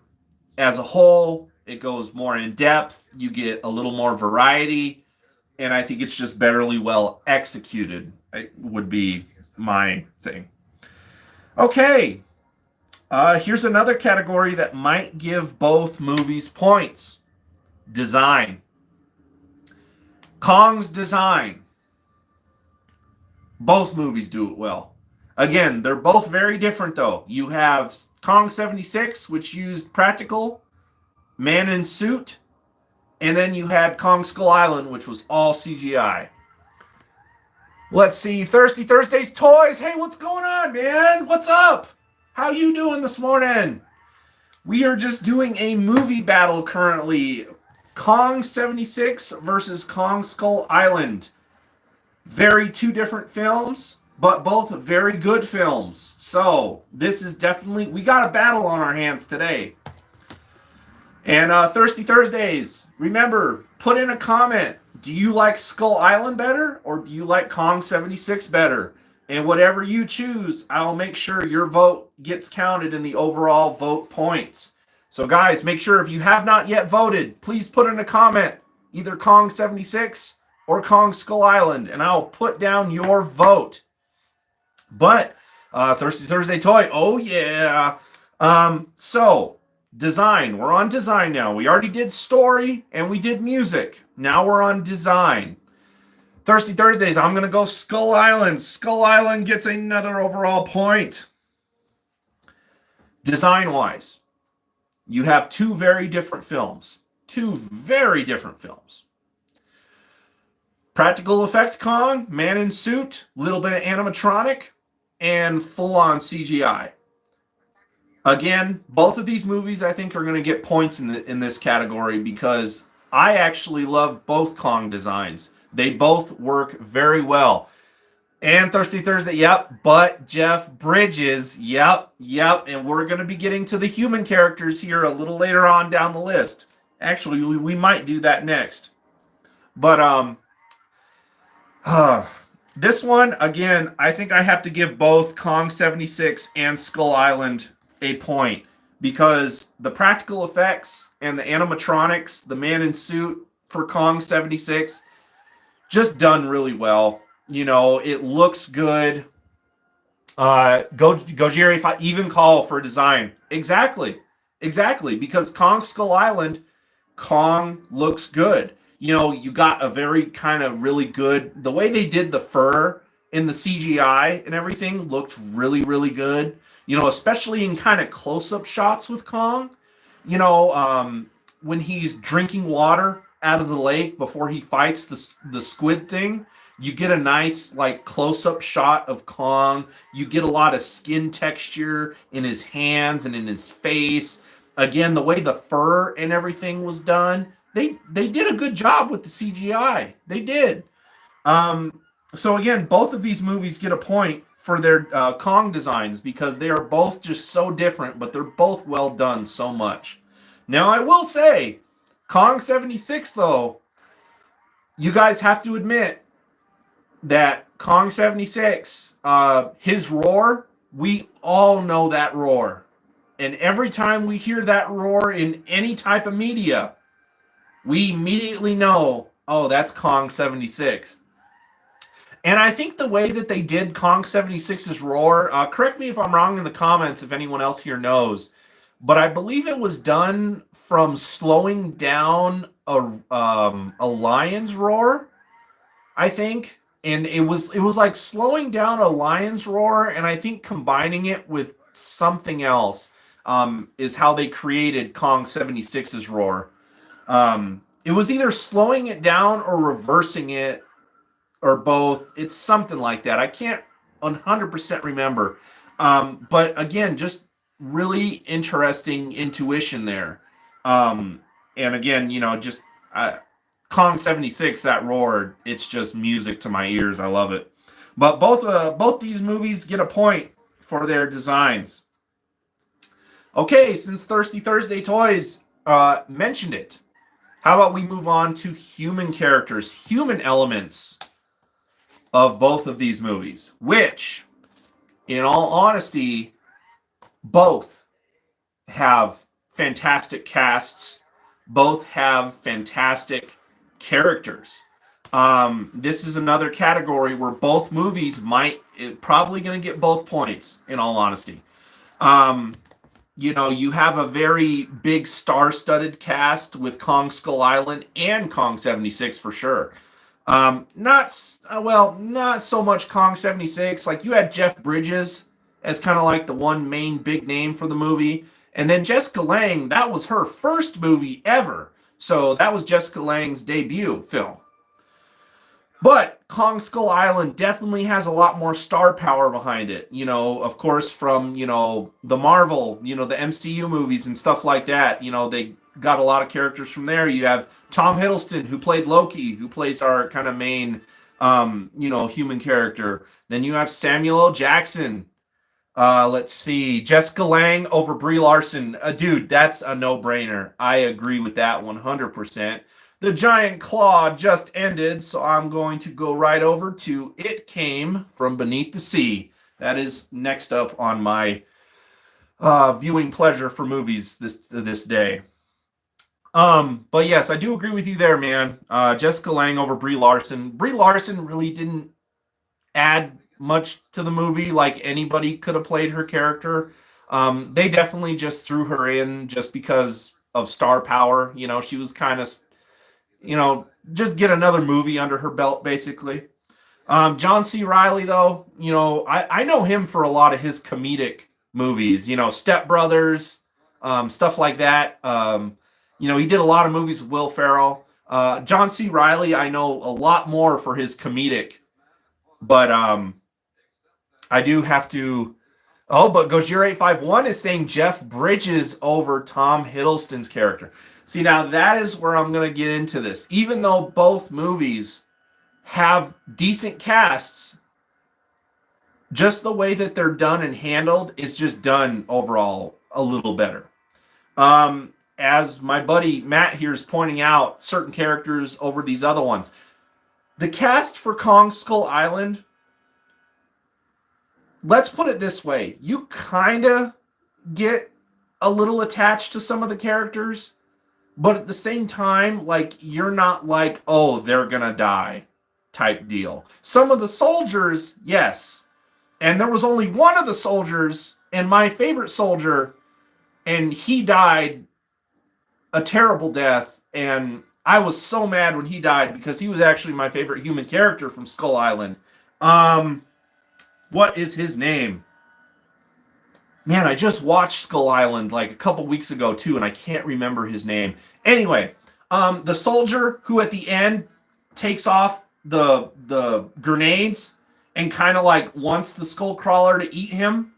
as a whole, it goes more in depth. You get a little more variety, and I think it's just barely well executed. It would be my thing. Okay. Here's another category that might give both movies points. Design. Kong's design. Both movies do it well. Again, they're both very different though. You have Kong 76, which used practical, man in suit, and then you had Kong Skull Island, which was all CGI. Let's see, Thirsty Thursday's Toys. Hey, what's going on, man? What's up? How you doing this morning? We are just doing a movie battle currently. Kong 76 versus Kong Skull Island. Very two different films, but both very good films. So, this is definitely, we got a battle on our hands today. And Thirsty Thursdays, remember, put in a comment. Do you like Skull Island better, or do you like Kong 76 better? And whatever you choose, I'll make sure your vote gets counted in the overall vote points. So guys, make sure if you have not yet voted, please put in a comment, either Kong 76 or Kong Skull Island, and I'll put down your vote. But Thirsty Thursday Toy, oh yeah. So design, we're on design now. We already did story and we did music. Now we're on design. Thirsty Thursdays, I'm going to go Skull Island. Skull Island gets another overall point. Design-wise, you have two very different films. Two very different films. Practical effect Kong, man in suit, little bit of animatronic, and full-on CGI. Again, both of these movies I think are going to get points in this category because I actually love both Kong designs. They both work very well. And Thirsty Thursday, yep. But Jeff Bridges, yep. And we're going to be getting to the human characters here a little later on down the list. Actually, we might do that next. But this one, again, I think I have to give both Kong 76 and Skull Island a point, because the practical effects and the animatronics, the man in suit for Kong 76, just done really well. It looks good. Gojira, if I even call for design. Exactly. Because Kong Skull Island, Kong looks good. You got a very kind of really good, the way they did the fur in the CGI and everything looked really, really good. Especially in kind of close-up shots with Kong. When he's drinking water out of the lake before he fights the squid thing, you get a nice close-up shot of Kong. You get a lot of skin texture in his hands and in his face. Again, the way the fur and everything was done, they did a good job with the CGI. They did. So again, both of these movies get a point for their Kong designs, because they are both just so different, but they're both well done so much. Now, I will say, Kong 76, though, you guys have to admit that Kong 76, his roar, we all know that roar. And every time we hear that roar in any type of media, we immediately know, oh, that's Kong 76. And I think the way that they did Kong 76's roar, correct me if I'm wrong in the comments if anyone else here knows, but I believe it was done from slowing down a lion's roar, I think. And it was like slowing down a lion's roar, and I think combining it with something else is how they created Kong 76's roar. It was either slowing it down or reversing it, or both. It's something like that. I can't 100% remember. But again, just really interesting intuition there. And again, Kong 76, that roar, it's just music to my ears. I love it. But both these movies get a point for their designs. Okay, since Thirsty Thursday Toys mentioned it, how about we move on to human characters, human elements of both of these movies, which, in all honesty, both have fantastic casts, both have fantastic characters. This is another category where both movies probably going to get both points, in all honesty. You have a very big star-studded cast with Kong Skull Island and Kong 76 for sure. Not so much Kong 76. Like, you had Jeff Bridges as kind of like the one main big name for the movie. And then Jessica Lange, that was her first movie ever. So that was Jessica Lange's debut film. But Kong Skull Island definitely has a lot more star power behind it. Of course, from, the Marvel, the MCU movies and stuff like that. They got a lot of characters from there. You have Tom Hiddleston, who played Loki, who plays our kind of main, human character. Then you have Samuel L. Jackson. Let's see, Jessica Lange over Brie Larson. Dude, that's a no-brainer. I agree with that 100%. The Giant Claw just ended, so I'm going to go right over to It Came from Beneath the Sea. That is next up on my viewing pleasure for movies this day. But yes, I do agree with you there, man. Jessica Lange over Brie Larson. Brie Larson really didn't add much to the movie. Like, anybody could have played her character. They definitely just threw her in just because of star power. She was kind of, just get another movie under her belt, basically. John C. Reilly, though, I know him for a lot of his comedic movies, Step Brothers, stuff like that. He did a lot of movies with Will Ferrell. John C. Reilly, I know a lot more for his comedic, but I do have to. Oh, but Gojira851 is saying Jeff Bridges over Tom Hiddleston's character. See, now that is where I'm going to get into this. Even though both movies have decent casts, just the way that they're done and handled is just done overall a little better. As my buddy Matt here is pointing out, certain characters over these other ones. The cast for Kong Skull Island, let's put it this way. You kind of get a little attached to some of the characters, but at the same time, like, you're not like, oh, they're gonna die type deal. Some of the soldiers, yes. And there was only one of the soldiers, and my favorite soldier, and he died a terrible death, and I was so mad when he died because he was actually my favorite human character from Skull Island. What is his name? Man, I just watched Skull Island like a couple weeks ago too, and I can't remember his name. Anyway, the soldier who at the end takes off the grenades and kind of like wants the skull crawler to eat him.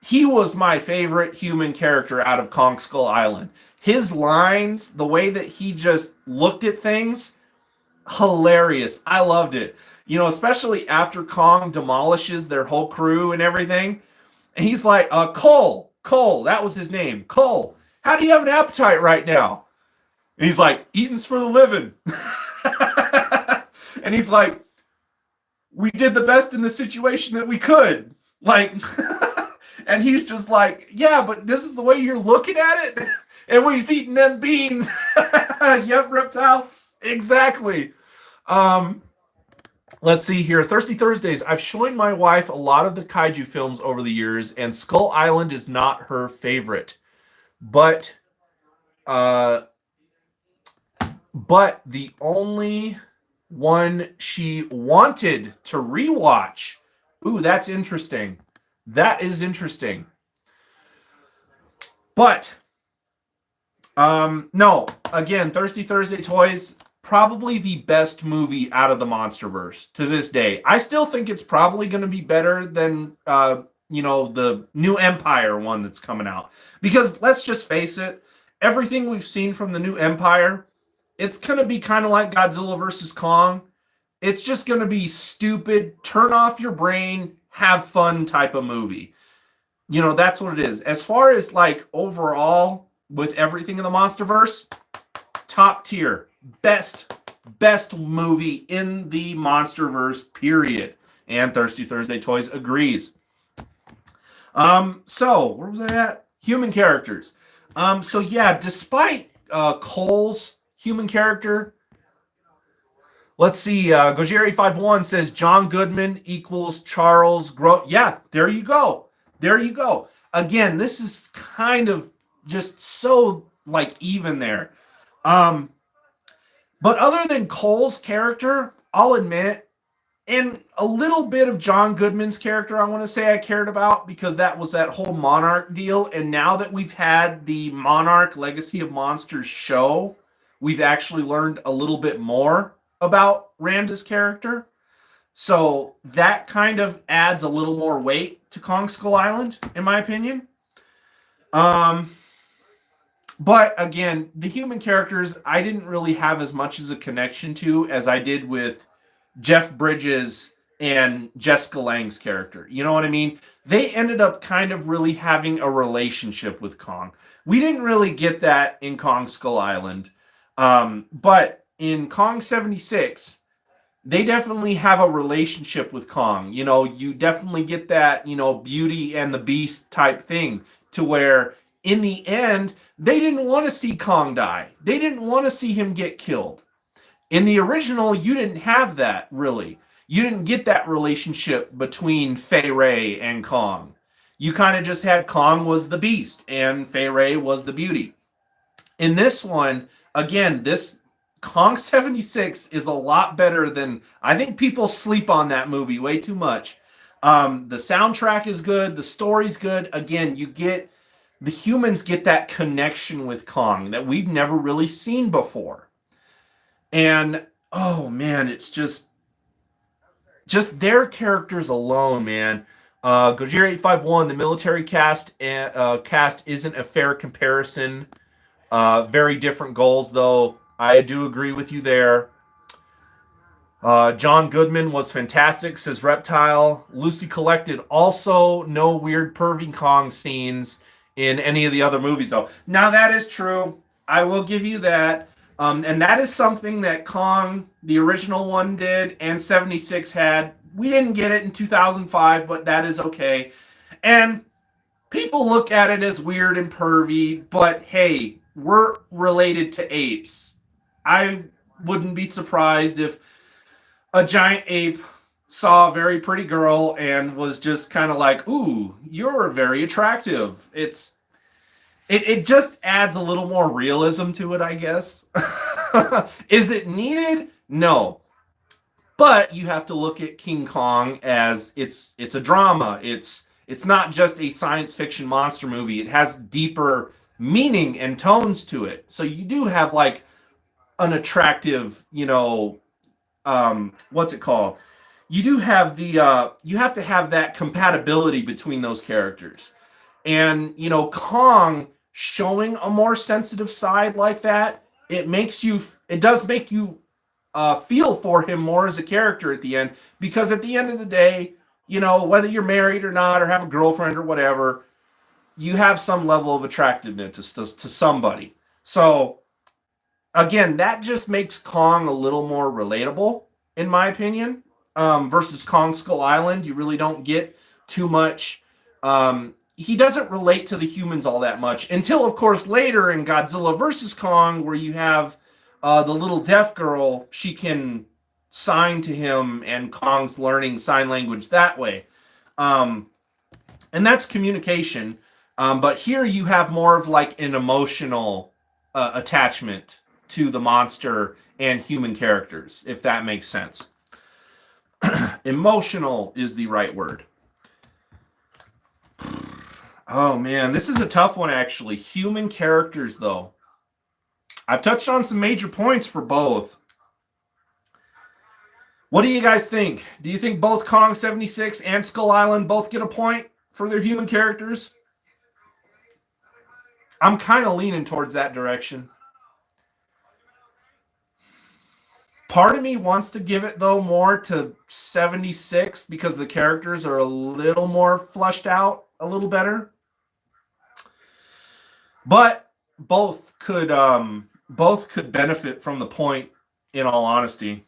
He was my favorite human character out of Kong Skull Island. His lines, the way that he just looked at things, hilarious. I loved it. You know, especially after Kong demolishes their whole crew and everything. And he's like, Cole, that was his name. Cole, how do you have an appetite right now? And he's like, eating's for the living. And he's like, we did the best in the situation that we could. Like, and he's just like, yeah, but this is the way you're looking at it? And when he's eating them beans. Yep, reptile. Exactly. Let's see here. Thirsty Thursdays. I've shown my wife a lot of the kaiju films over the years, and Skull Island is not her favorite. But the only one she wanted to rewatch. Ooh, that's interesting. That is interesting. But no, again, Thirsty Thursday Toys, probably the best movie out of the Monsterverse to this day. I still think it's probably going to be better than the New Empire one that's coming out. Because let's just face it, everything we've seen from the New Empire, it's going to be kind of like Godzilla vs. Kong. It's just going to be stupid, turn off your brain, have fun type of movie. You know, that's what it is. As far as like overall with everything in the Monsterverse, top tier, best movie in the Monsterverse, period. And Thirsty Thursday Toys agrees. So where was I at? Human characters. So yeah, despite Cole's human character, let's see. Gojeri51 says John Goodman equals Charles Gro. Yeah, there you go. There you go. Again, this is kind of just so like even there. But other than Cole's character, I'll admit, and a little bit of John Goodman's character, I want to say I cared about because that was that whole Monarch deal. And now that we've had the Monarch Legacy of Monsters show, we've actually learned a little bit more about Randa's character. So that kind of adds a little more weight to Kong Skull Island, in my opinion. But again, the human characters, I didn't really have as much as a connection to as I did with Jeff Bridges and Jessica Lange's character. You know what I mean? They ended up kind of really having a relationship with Kong. We didn't really get that in Kong Skull Island. But in Kong 76, they definitely have a relationship with Kong. You know, you definitely get that, you know, Beauty and the Beast type thing to where in the end, they didn't want to see Kong die. They didn't want to see him get killed. In the original, you didn't have that, really. You didn't get that relationship between Fay Ray and Kong. You kind of just had Kong was the Beast and Fay Ray was the Beauty. In this one, again, this Kong 76 is a lot better than, I think people sleep on that movie way too much. The soundtrack is good. The story's good. Again, the humans get that connection with Kong that we've never really seen before. And, oh man, it's just their characters alone, man. Gojira 851, the military cast isn't a fair comparison Very different goals, though. I do agree with you there. John Goodman was fantastic, says Reptile. Lucy Collected, also no weird pervy Kong scenes in any of the other movies, though. Now, that is true. I will give you that. And that is something that Kong, the original one, did, and 76 had. We didn't get it in 2005, but that is okay. And people look at it as weird and pervy, but hey, we're related to apes. I wouldn't be surprised if a giant ape saw a very pretty girl and was just kind of like, "Ooh, you're very attractive." It just adds a little more realism to it, I guess. Is it needed? No. But you have to look at King Kong as it's a drama. It's not just a science fiction monster movie. It has deeper meaning and tones to it. So you do have like an attractive, what's it called? You do have you have to have that compatibility between those characters. And, Kong showing a more sensitive side like that, it does make you feel for him more as a character at the end, because at the end of the day, whether you're married or not, or have a girlfriend or whatever, you have some level of attractiveness to somebody. So, again, that just makes Kong a little more relatable, in my opinion, versus Kong Skull Island. You really don't get too much. He doesn't relate to the humans all that much until, of course, later in Godzilla versus Kong, where you have the little deaf girl. She can sign to him, and Kong's learning sign language that way. And that's communication. But here you have more of like an emotional attachment to the monster and human characters, if that makes sense. Emotional is the right word. Oh man, this is a tough one actually. Human characters, though. I've touched on some major points for both. What do you guys think? Do you think both Kong 76 and Skull Island both get a point for their human characters? I'm kind of leaning towards that direction. Part of me wants to give it, though, more to 76 because the characters are a little more fleshed out, a little better. But both could benefit from the point, in all honesty.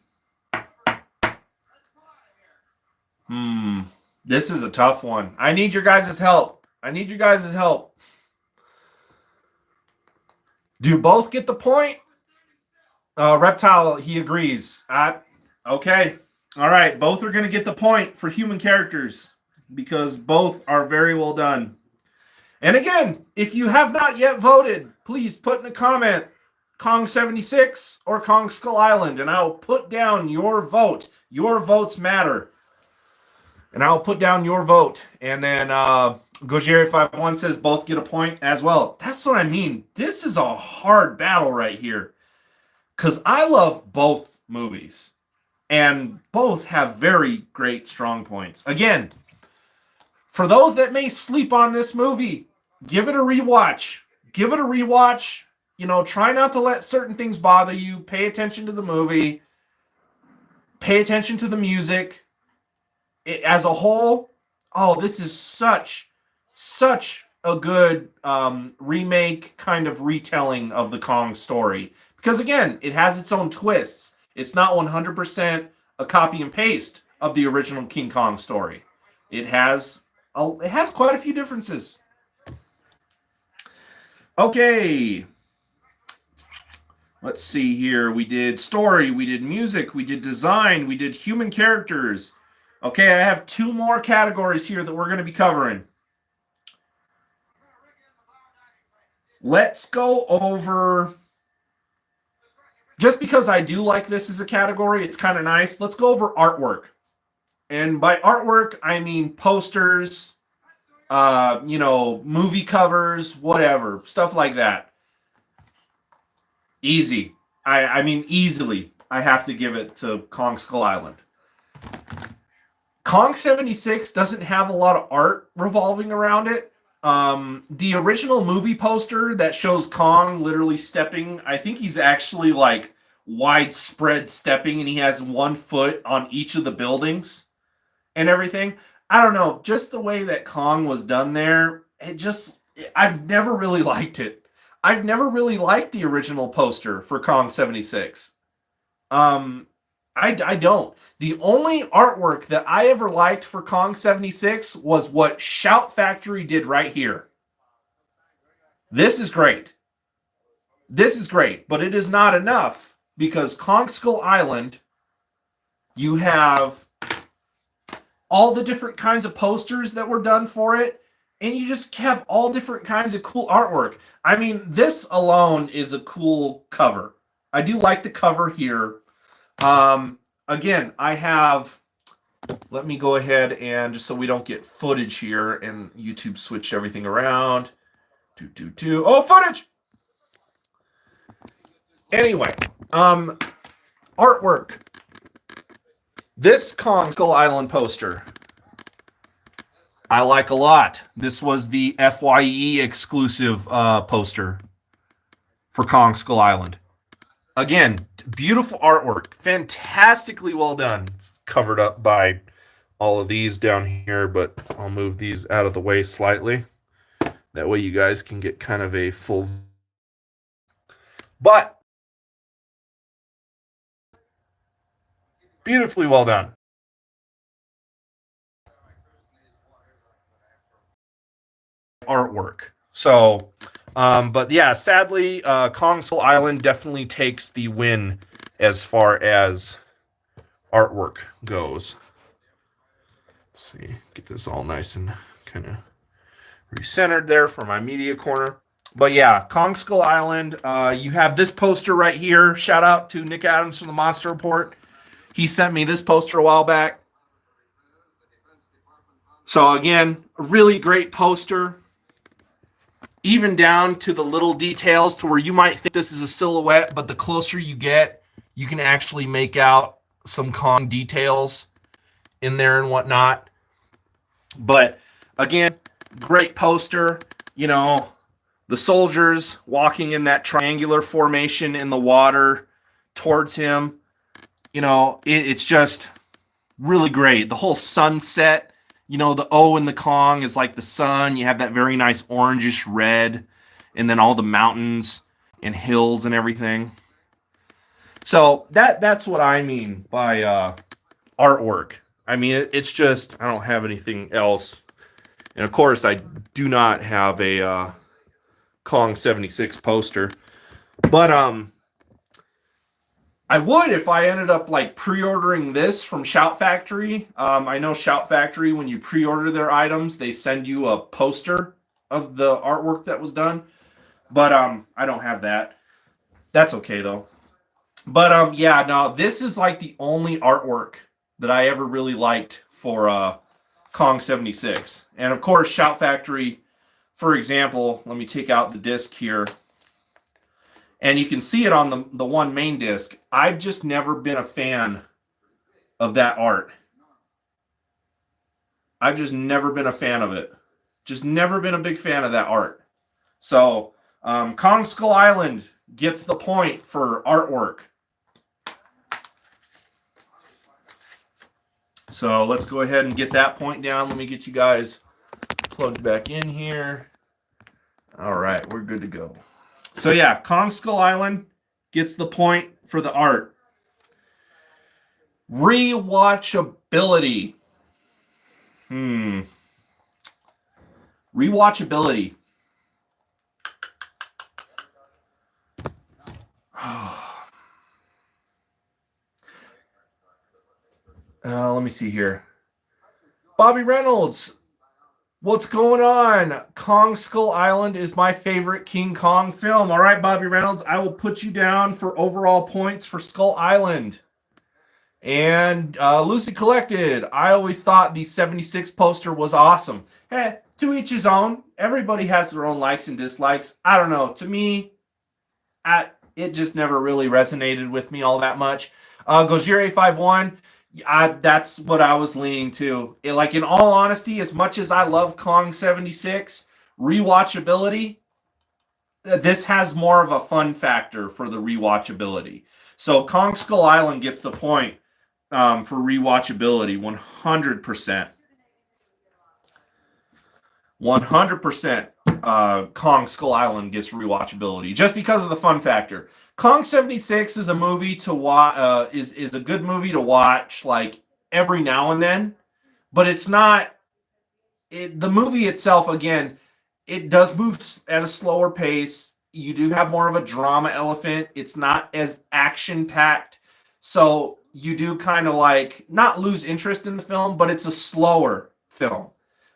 This is a tough one. I need your guys' help. Do both get the point? Reptile, he agrees. Okay. All right. Both are going to get the point for human characters because both are very well done. And again, if you have not yet voted, please put in a comment Kong 76 or Kong Skull Island, and I'll put down your vote. Your votes matter. And I'll put down your vote. And then Gojeri51 says both get a point as well. That's what I mean. This is a hard battle right here. Because I love both movies. And both have very great strong points. Again, for those that may sleep on this movie, give it a rewatch. Try not to let certain things bother you. Pay attention to the movie. Pay attention to the music. As a whole, this is such a good remake, kind of retelling of the Kong story. Because again, it has its own twists. It's not 100% a copy and paste of the original King Kong story. It has quite a few differences. Okay. Let's see here. We did story, we did music, we did design, we did human characters. Okay, I have two more categories here that we're going to be covering. Let's go over, just because I do like this as a category, it's kind of nice. Let's go over artwork. And by artwork, I mean posters, movie covers, whatever, stuff like that. Easy. I mean, easily, I have to give it to Kong Skull Island. Kong 76 doesn't have a lot of art revolving around it. The original movie poster that shows Kong literally stepping, I think he's actually like widespread stepping and he has 1 foot on each of the buildings and everything. I don't know, just the way that Kong was done there, I've never really liked it. I've never really liked the original poster for Kong 76. Um, I don't. The only artwork that I ever liked for Kong 76 was what Shout Factory did right here. This is great. This is great, but it is not enough because Kong Skull Island, you have all the different kinds of posters that were done for it, and you just have all different kinds of cool artwork. I mean, this alone is a cool cover. I do like the cover here. Again, I have, let me go ahead and just so we don't get footage here and YouTube switched everything around. Oh, footage! Anyway, artwork. This Kong Skull Island poster, I like a lot. This was the FYE exclusive poster for Kong Skull Island. Again, beautiful artwork, fantastically well done. It's covered up by all of these down here, but I'll move these out of the way slightly. That way you guys can get kind of a full. But beautifully well done. Artwork. So, but yeah, sadly, Kong Skull Island definitely takes the win as far as artwork goes. Let's see, get this all nice and kind of recentered there for my media corner. But yeah, Kong Skull Island, you have this poster right here. Shout out to Nick Adams from the Monster Report. He sent me this poster a while back. So again, a really great poster. Even down to the little details to where you might think this is a silhouette, but the closer you get, you can actually make out some Kong details in there and whatnot. But again, great poster. You know, the soldiers walking in that triangular formation in the water towards him. You know, it's just really great. The whole sunset, you know, the O in the Kong is like the sun. You have that very nice orangish red, and then all the mountains and hills and everything. So that's what I mean by artwork. I mean, it's just, I don't have anything else. And of course, I do not have a Kong 76 poster. But I would if I ended up like pre-ordering this from Shout Factory. I know Shout Factory, when you pre-order their items, they send you a poster of the artwork that was done. But I don't have that. That's okay though. But yeah, no, this is like the only artwork that I ever really liked for Kong 76. And of course, Shout Factory, for example, let me take out the disc here. And you can see it on the one main disc. I've just never been a fan of that art. I've just never been a fan of it. Just never been a big fan of that art. So, Kong Skull Island gets the point for artwork. So let's go ahead and get that point down. Let me get you guys plugged back in here. All right, we're good to go. So yeah, Kong Skull Island gets the point for the art. Rewatchability. Rewatchability. Let me see here. Bobby Reynolds, what's going on? Kong Skull Island is my favorite King Kong film. All right, Bobby Reynolds, I will put you down for overall points for Skull Island. And Lucy Collected, I always thought the 76 poster was awesome. Hey, to each his own. Everybody has their own likes and dislikes. I don't know. To me, it just never really resonated with me all that much. Gojira51, that's what I was leaning to. Like, in all honesty, as much as I love Kong 76, Rewatchability, this has more of a fun factor for the rewatchability. So Kong Skull Island gets the point for rewatchability, 100%. 100% Kong Skull Island gets rewatchability just because of the fun factor. Kong 76 is a movie to watch. Is a good movie to watch like every now and then, but it's not. The movie itself, again, it does move at a slower pace. You do have more of a drama element. It's not as action packed, so you do kind of like not lose interest in the film, but it's a slower film.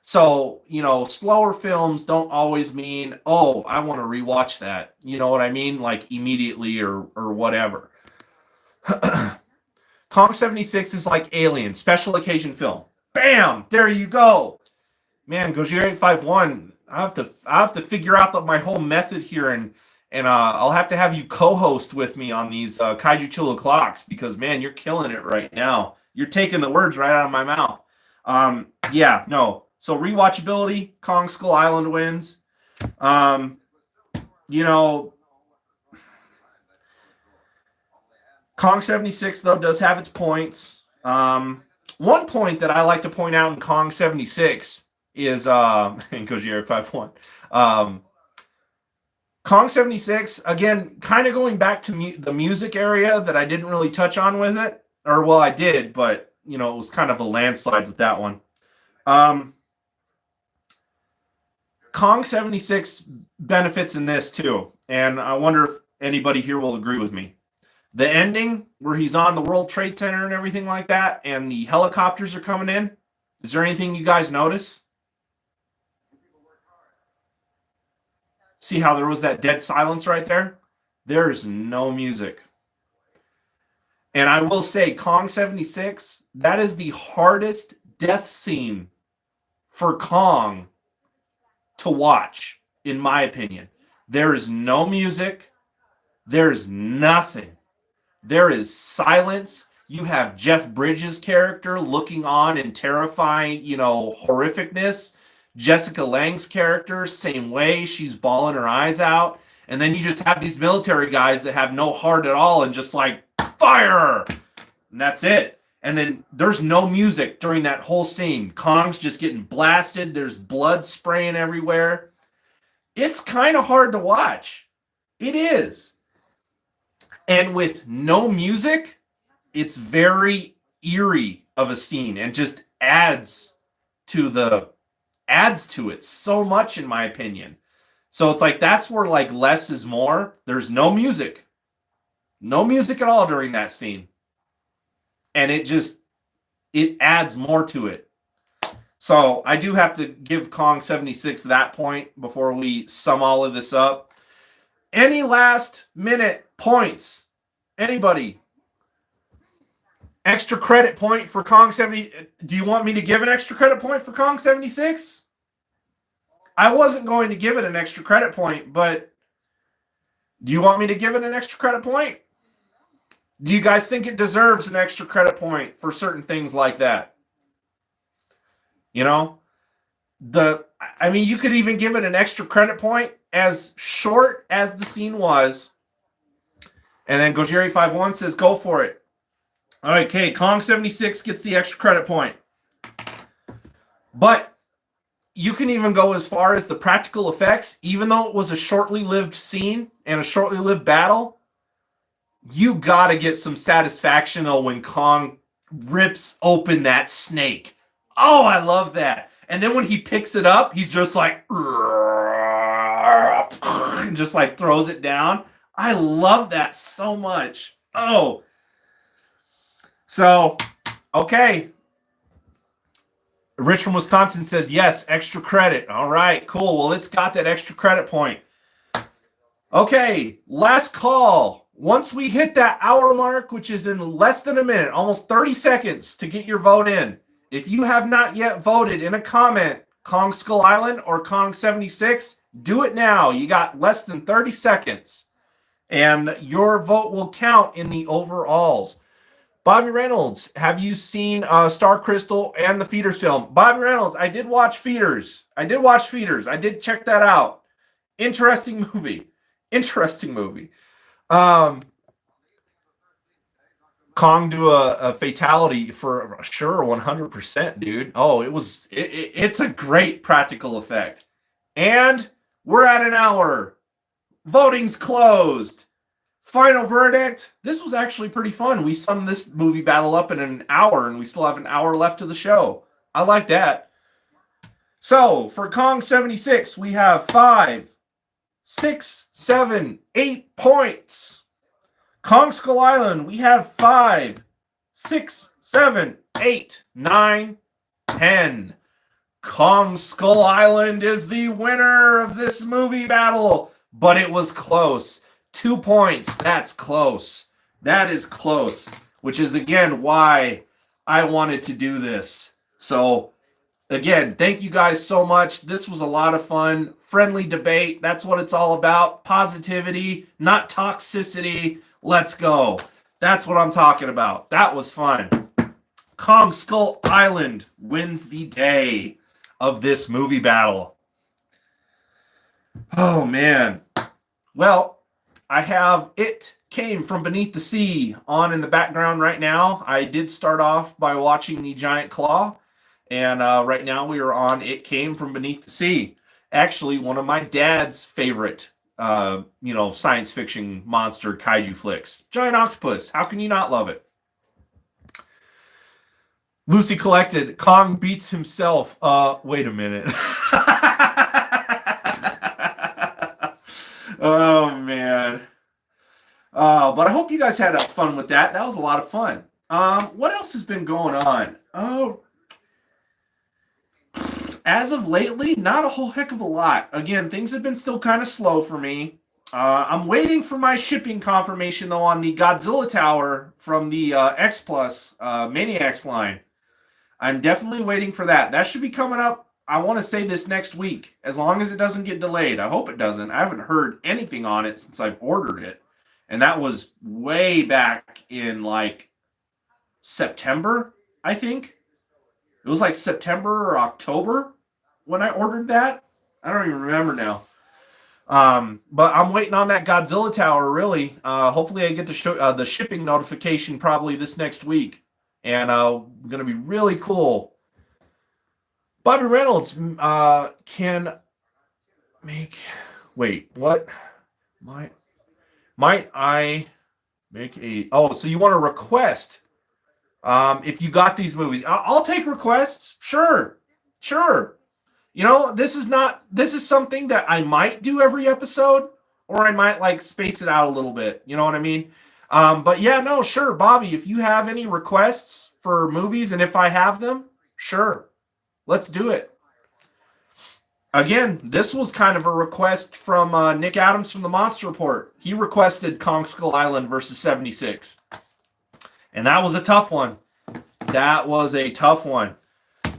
So, slower films don't always mean, oh, I want to rewatch that. You know what I mean? Like immediately or whatever. Kong 76 is like Alien, special occasion film. Bam! There you go. Man, Gojira 851, I have to figure out my whole method here, and I'll have to have you co-host with me on these Kaiju Chill Clocks, because man, you're killing it right now. You're taking the words right out of my mouth. Yeah, no. So rewatchability, Kong Skull Island wins. Kong 76 though does have its points. One point that I like to point out in Kong 76 is in Gojira 51. Kong 76, again, kind of going back to the music area that I didn't really touch on with it. Or, well, I did, but, it was kind of a landslide with that one. Kong 76 benefits in this, too. And I wonder if anybody here will agree with me. The ending, where he's on the World Trade Center and everything like that, and the helicopters are coming in, is there anything you guys notice? See how there was that dead silence right there? There is no music. And I will say, Kong 76, that is the hardest death scene for Kong to watch, in my opinion. There is no music. There is nothing. There is silence. You have Jeff Bridges' character looking on in terrifying, horrificness. Jessica Lange's character, same way. She's bawling her eyes out. And then you just have these military guys that have no heart at all and just like, fire! And that's it. And then there's no music during that whole scene. Kong's just getting blasted. There's blood spraying everywhere. It's kind of hard to watch. It is. And with no music, it's very eerie of a scene and just adds to it so much, in my opinion. So it's like, that's where like less is more. There's no music. No music at all during that scene. And it adds more to it. So I do have to give Kong 76 that point before we sum all of this up. Any last minute points? Anybody? Extra credit point for Kong 70. Do you want me to give an extra credit point for Kong 76? I wasn't going to give it an extra credit point, but do you want me to give it an extra credit point? Do you guys think it deserves an extra credit point for certain things like that? You could even give it an extra credit point as short as the scene was. And then Gojiri51 says, go for it. All right, okay, Kong 76 gets the extra credit point. But you can even go as far as the practical effects. Even though it was a shortly lived scene and a shortly lived battle, you got to get some satisfaction, though, when Kong rips open that snake. Oh, I love that. And then when he picks it up, he's just like, and just like throws it down. I love that so much. Oh. So, okay. Rich from Wisconsin says, yes, extra credit. All right, cool. Well, it's got that extra credit point. Okay, last call. Once we hit that hour mark, which is in less than a minute, almost 30 seconds to get your vote in. If you have not yet voted in a comment, Kong Skull Island or Kong 76, do it now. You got less than 30 seconds. And your vote will count in the overalls. Bobby Reynolds, have you seen Star Crystal and the Feeders film? Bobby Reynolds, I did watch Feeders. I did check that out. Interesting movie. Interesting movie. Um, Kong do a fatality for sure, 100%, dude. Oh, it's a great practical effect. And we're at an hour. Voting's closed. Final verdict. This was actually pretty fun. We summed this movie battle up in an hour, and we still have an hour left of the show. I like that. So for Kong 76, we have 5, 6, 7, 8 points. Kong Skull Island, we have 5, 6, 7, 8, 9, 10. Kong Skull Island is the winner of this movie battle, but it was close. 2 points. That's close. That is close, which is, again, why I wanted to do this. So, again, thank you guys so much. This was a lot of fun. Friendly debate. That's what it's all about. Positivity, not toxicity. Let's go. That's what I'm talking about. That was fun. Kong Skull Island wins the day of this movie battle. Oh, man. Well, I have It Came from Beneath the Sea on in the background right now. I did start off by watching The Giant Claw, and right now we are on It Came from Beneath the Sea. Actually, one of my dad's favorite, science fiction monster kaiju flicks. Giant octopus. How can you not love it? Lucy Collected. Kong beats himself. Wait a minute. Oh, man. But I hope you guys had fun with that. That was a lot of fun. What else has been going on? Oh, as of lately, not a whole heck of a lot. Again, things have been still kind of slow for me. I'm waiting for my shipping confirmation, though, on the Godzilla Tower from the X Plus Maniacs line. I'm definitely waiting for that. That should be coming up, I want to say, this next week, as long as it doesn't get delayed. I hope it doesn't. I haven't heard anything on it since I've ordered it. And that was way back in, September, I think. It was September or October when I ordered that. I don't even remember now. But I'm waiting on that Godzilla Tower, really. Hopefully I get the shipping notification probably this next week. And going to be really cool. Bobby Reynolds can make... Wait, what? Might I make a... Oh, so you want to request if you got these movies. I'll take requests. Sure. This is something that I might do every episode, or I might space it out a little bit. You know what I mean? But yeah, no, sure, Bobby, if you have any requests for movies, and if I have them, sure, let's do it. Again, this was kind of a request from Nick Adams from the Monster Report. He requested Kong Skull Island versus 76. And that was a tough one.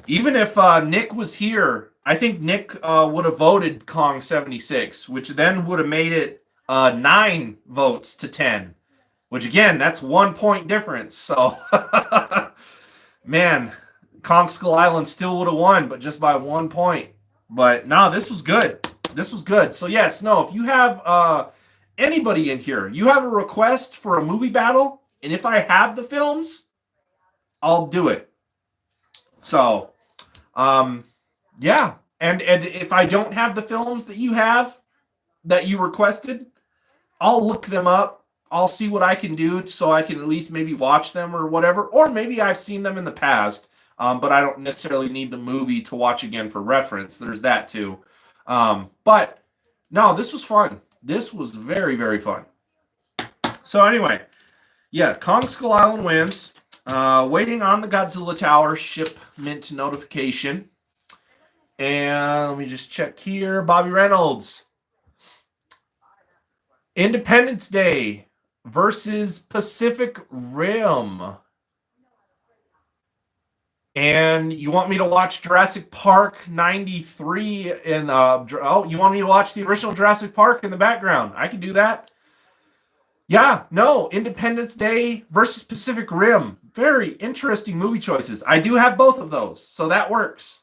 Even if Nick was here, I think Nick would have voted Kong 76, which then would have made it 9 votes to 10. Which, again, that's 1 point difference. So, man, Kong Skull Island still would have won, but just by 1 point. But, no, this was good. So, yes, no, if you have anybody in here, you have a request for a movie battle, and if I have the films, I'll do it. So, yeah. And if I don't have the films that you requested, I'll look them up. I'll see what I can do so I can at least maybe watch them or whatever. Or maybe I've seen them in the past, but I don't necessarily need the movie to watch again for reference. There's that too. But no, this was fun. This was very, very fun. So anyway, yeah, Kong Skull Island wins. Waiting on the Godzilla Tower shipment notification. And let me just check here. Bobby Reynolds. Independence Day versus Pacific Rim. And you want me to watch Jurassic Park 93 in you want me to watch the original Jurassic Park in the background? I can do that. Yeah, no, Independence Day versus Pacific Rim. Very interesting movie choices. I do have both of those, so that works.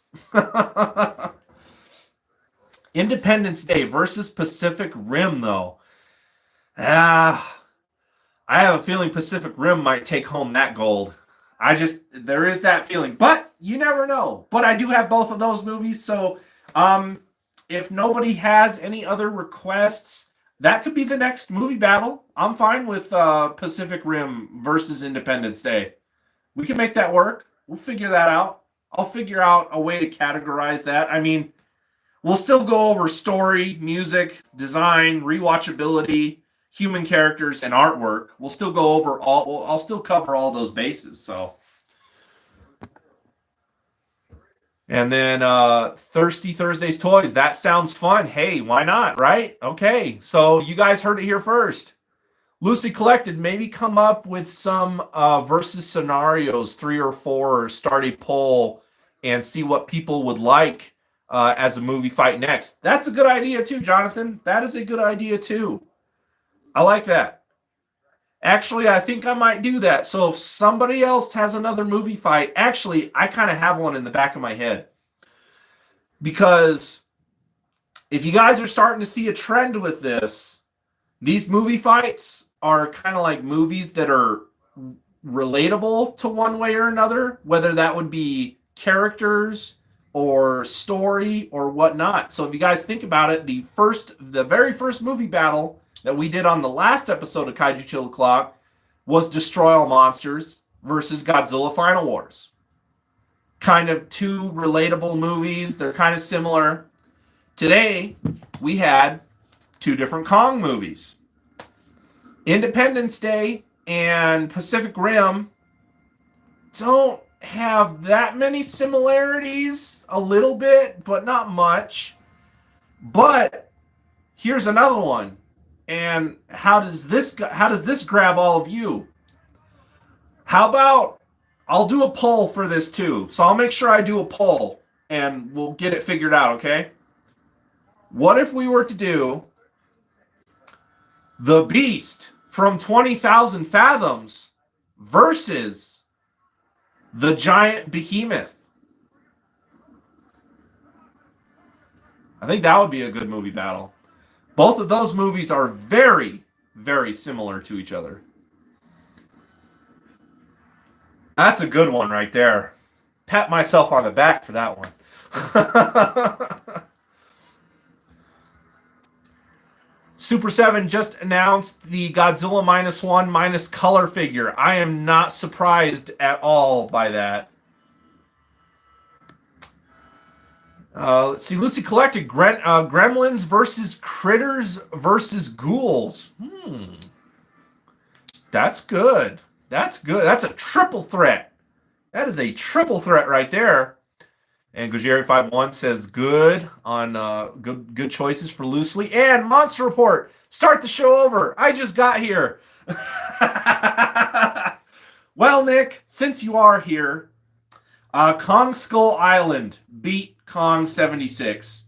Independence Day versus Pacific Rim, though. Ah, I have a feeling Pacific Rim might take home that gold. There is that feeling, but you never know. But I do have both of those movies, so um, if nobody has any other requests, that could be the next movie battle. I'm fine with Pacific Rim versus Independence Day. We can make that work. We'll figure that out. I'll figure out a way to categorize that. I mean, we'll still go over story, music, design, rewatchability, human characters, and artwork. We'll still go over all. I'll still cover all those bases. So, and then Thirsty Thursdays toys. That sounds fun. Hey, why not? Right? Okay. So you guys heard it here first. Loosely collected. Maybe come up with some versus scenarios, 3 or 4, or start a poll and see what people would like as a movie fight next. That's a good idea too, Jonathan. That is a good idea too. I like that. Actually, I think I might do that. So if somebody else has another movie fight, actually, I kind of have one in the back of my head. Because if you guys are starting to see a trend with this, these movie fights are kind of like movies that are relatable to one way or another, whether that would be characters or story or whatnot. So if you guys think about it, the very first movie battle that we did on the last episode of Kaiju Chill O'Clock was Destroy All Monsters versus Godzilla Final Wars. Kind of two relatable movies. They're kind of similar. Today, we had two different Kong movies. Independence Day and Pacific Rim don't have that many similarities. A little bit, but not much. But here's another one. And how does this grab all of you? How about I'll do a poll for this too. So I'll make sure I do a poll and we'll get it figured out, okay? What if we were to do the Beast from 20,000 Fathoms versus the Giant Behemoth? I think that would be a good movie battle. Both of those movies are very, very similar to each other. That's a good one right there. Pat myself on the back for that one. Super 7 just announced the Godzilla -1 - color figure. I am not surprised at all by that. Let's see. Lucy collected Gremlins versus Critters versus Ghouls. That's good. That's good. That's a triple threat. That is a triple threat right there. And Gojeri51 says good on good choices for Loosely. And Monster Report, start the show over. I just got here. Well, Nick, since you are here, Kong Skull Island beat Kong 76.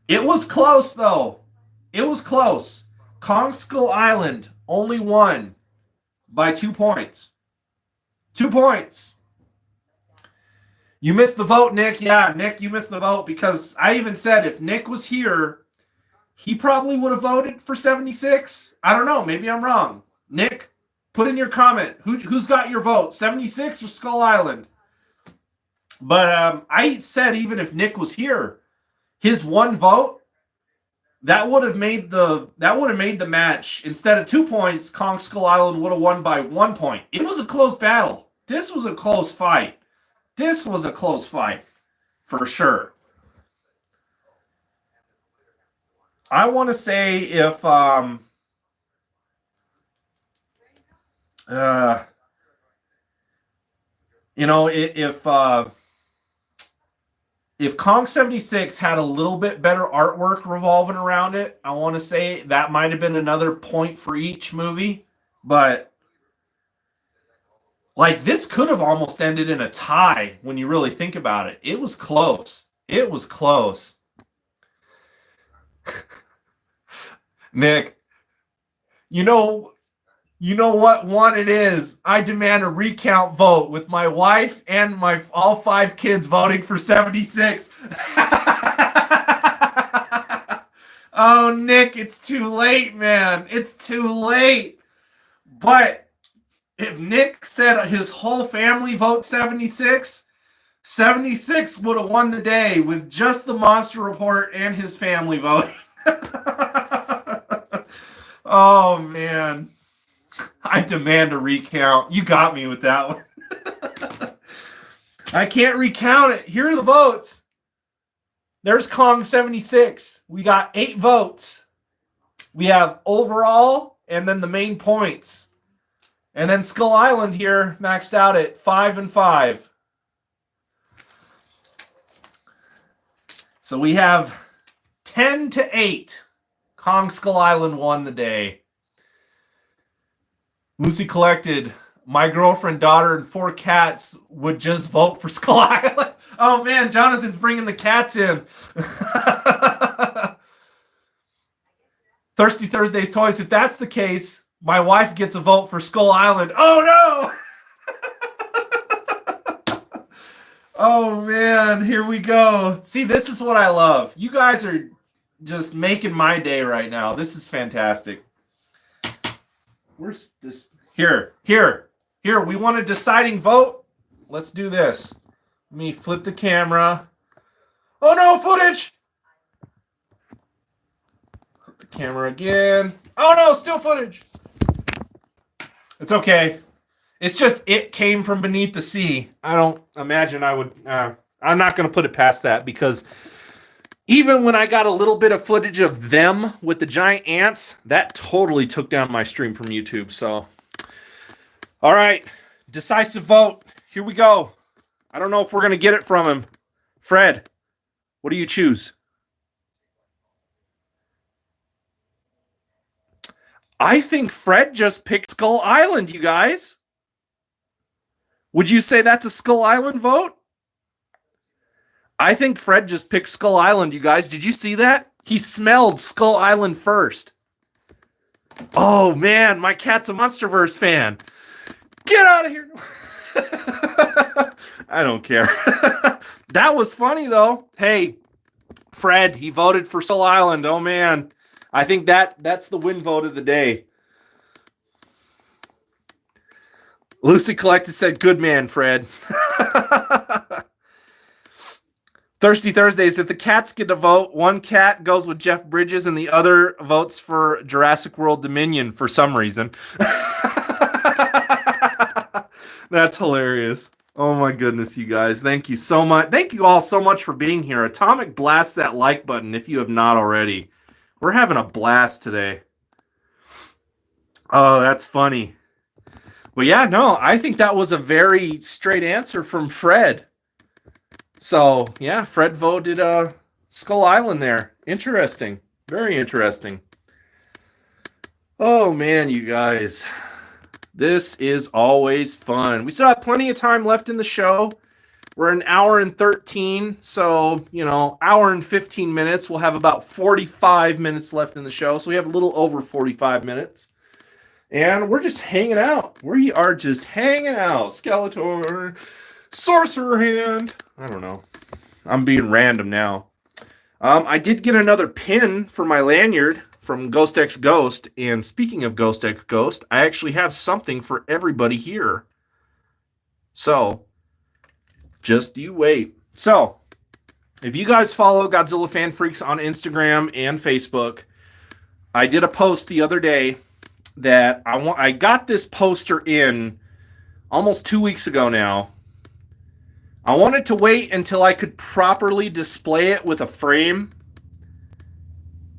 It was close, though. It was close. Kong Skull Island only won by 2 points. 2 points. You missed the vote, Nick. Yeah, Nick, you missed the vote because I even said if Nick was here, he probably would have voted for 76. I don't know. Maybe I'm wrong. Nick, put in your comment. Who's got your vote, 76 or Skull Island? But I said even if Nick was here, his one vote, that would have made the match. Instead of 2 points, Kong Skull Island would have won by 1 point. It was a close battle. This was a close fight. This was a close fight, for sure. I want to say if if Kong 76 had a little bit better artwork revolving around it, I want to say that might have been another point for each movie. But like this could have almost ended in a tie when you really think about it. It was close. It was close. Nick, You know what one it is? I demand a recount vote with my wife and my all 5 kids voting for 76. Oh, Nick, it's too late, man. It's too late. But if Nick said his whole family vote 76, 76 would have won the day with just the Monster Report and his family voting. Oh, man. I demand a recount. You got me with that one. I can't recount it. Here are the votes. There's Kong 76. We got 8 votes. We have overall and then the main points. And then Skull Island here maxed out at 5 and 5. So we have 10 to 8. Kong Skull Island won the day. Lucy collected. My girlfriend, daughter, and 4 cats would just vote for Skull Island. Oh, man, Jonathan's bringing the cats in. Thirsty Thursday's Toys. If that's the case, my wife gets a vote for Skull Island. Oh, no! Oh, man, here we go. See, this is what I love. You guys are just making my day right now. This is fantastic. Where's this? Here. We want a deciding vote. Let's do this. Let me flip the camera. Oh, no, footage! Flip the camera again. Oh, no, still footage. It's okay. It's just it came from beneath the sea. I don't imagine I would... I'm not going to put it past that because even when I got a little bit of footage of them with the giant ants, that totally took down my stream from YouTube. So, all right, decisive vote. Here we go. I don't know if we're going to get it from him. Fred, what do you choose? I think Fred just picked Skull Island, you guys. Would you say that's a Skull Island vote? I think Fred just picked Skull Island, you guys. Did you see that? He smelled Skull Island first. Oh, man, my cat's a Monsterverse fan. Get out of here. I don't care. That was funny, though. Hey, Fred, he voted for Skull Island. Oh, man. I think that's the win vote of the day. Lucy Collected said, good man, Fred. Thirsty Thursdays, if the cats get a vote, one cat goes with Jeff Bridges and the other votes for Jurassic World Dominion for some reason. That's hilarious. Oh my goodness, you guys. Thank you so much. Thank you all so much for being here. Atomic, blast that like button if you have not already. We're having a blast today. Oh, that's funny. Well, yeah, no, I think that was a very straight answer from Fred. So, yeah, Fred voted Skull Island there. Interesting. Very interesting. Oh, man, you guys. This is always fun. We still have plenty of time left in the show. We're an hour and 13, so, hour and 15 minutes. We'll have about 45 minutes left in the show, so we have a little over 45 minutes. And we're just hanging out. We are just hanging out. Skeletor, Sorcerer Hand. I don't know. I'm being random now. I did get another pin for my lanyard from Ghost X Ghost. And speaking of Ghost X Ghost, I actually have something for everybody here. So, just you wait. So, if you guys follow Godzilla Fan Freaks on Instagram and Facebook, I did a post the other day that I got this poster in almost 2 weeks ago now. I wanted to wait until I could properly display it with a frame.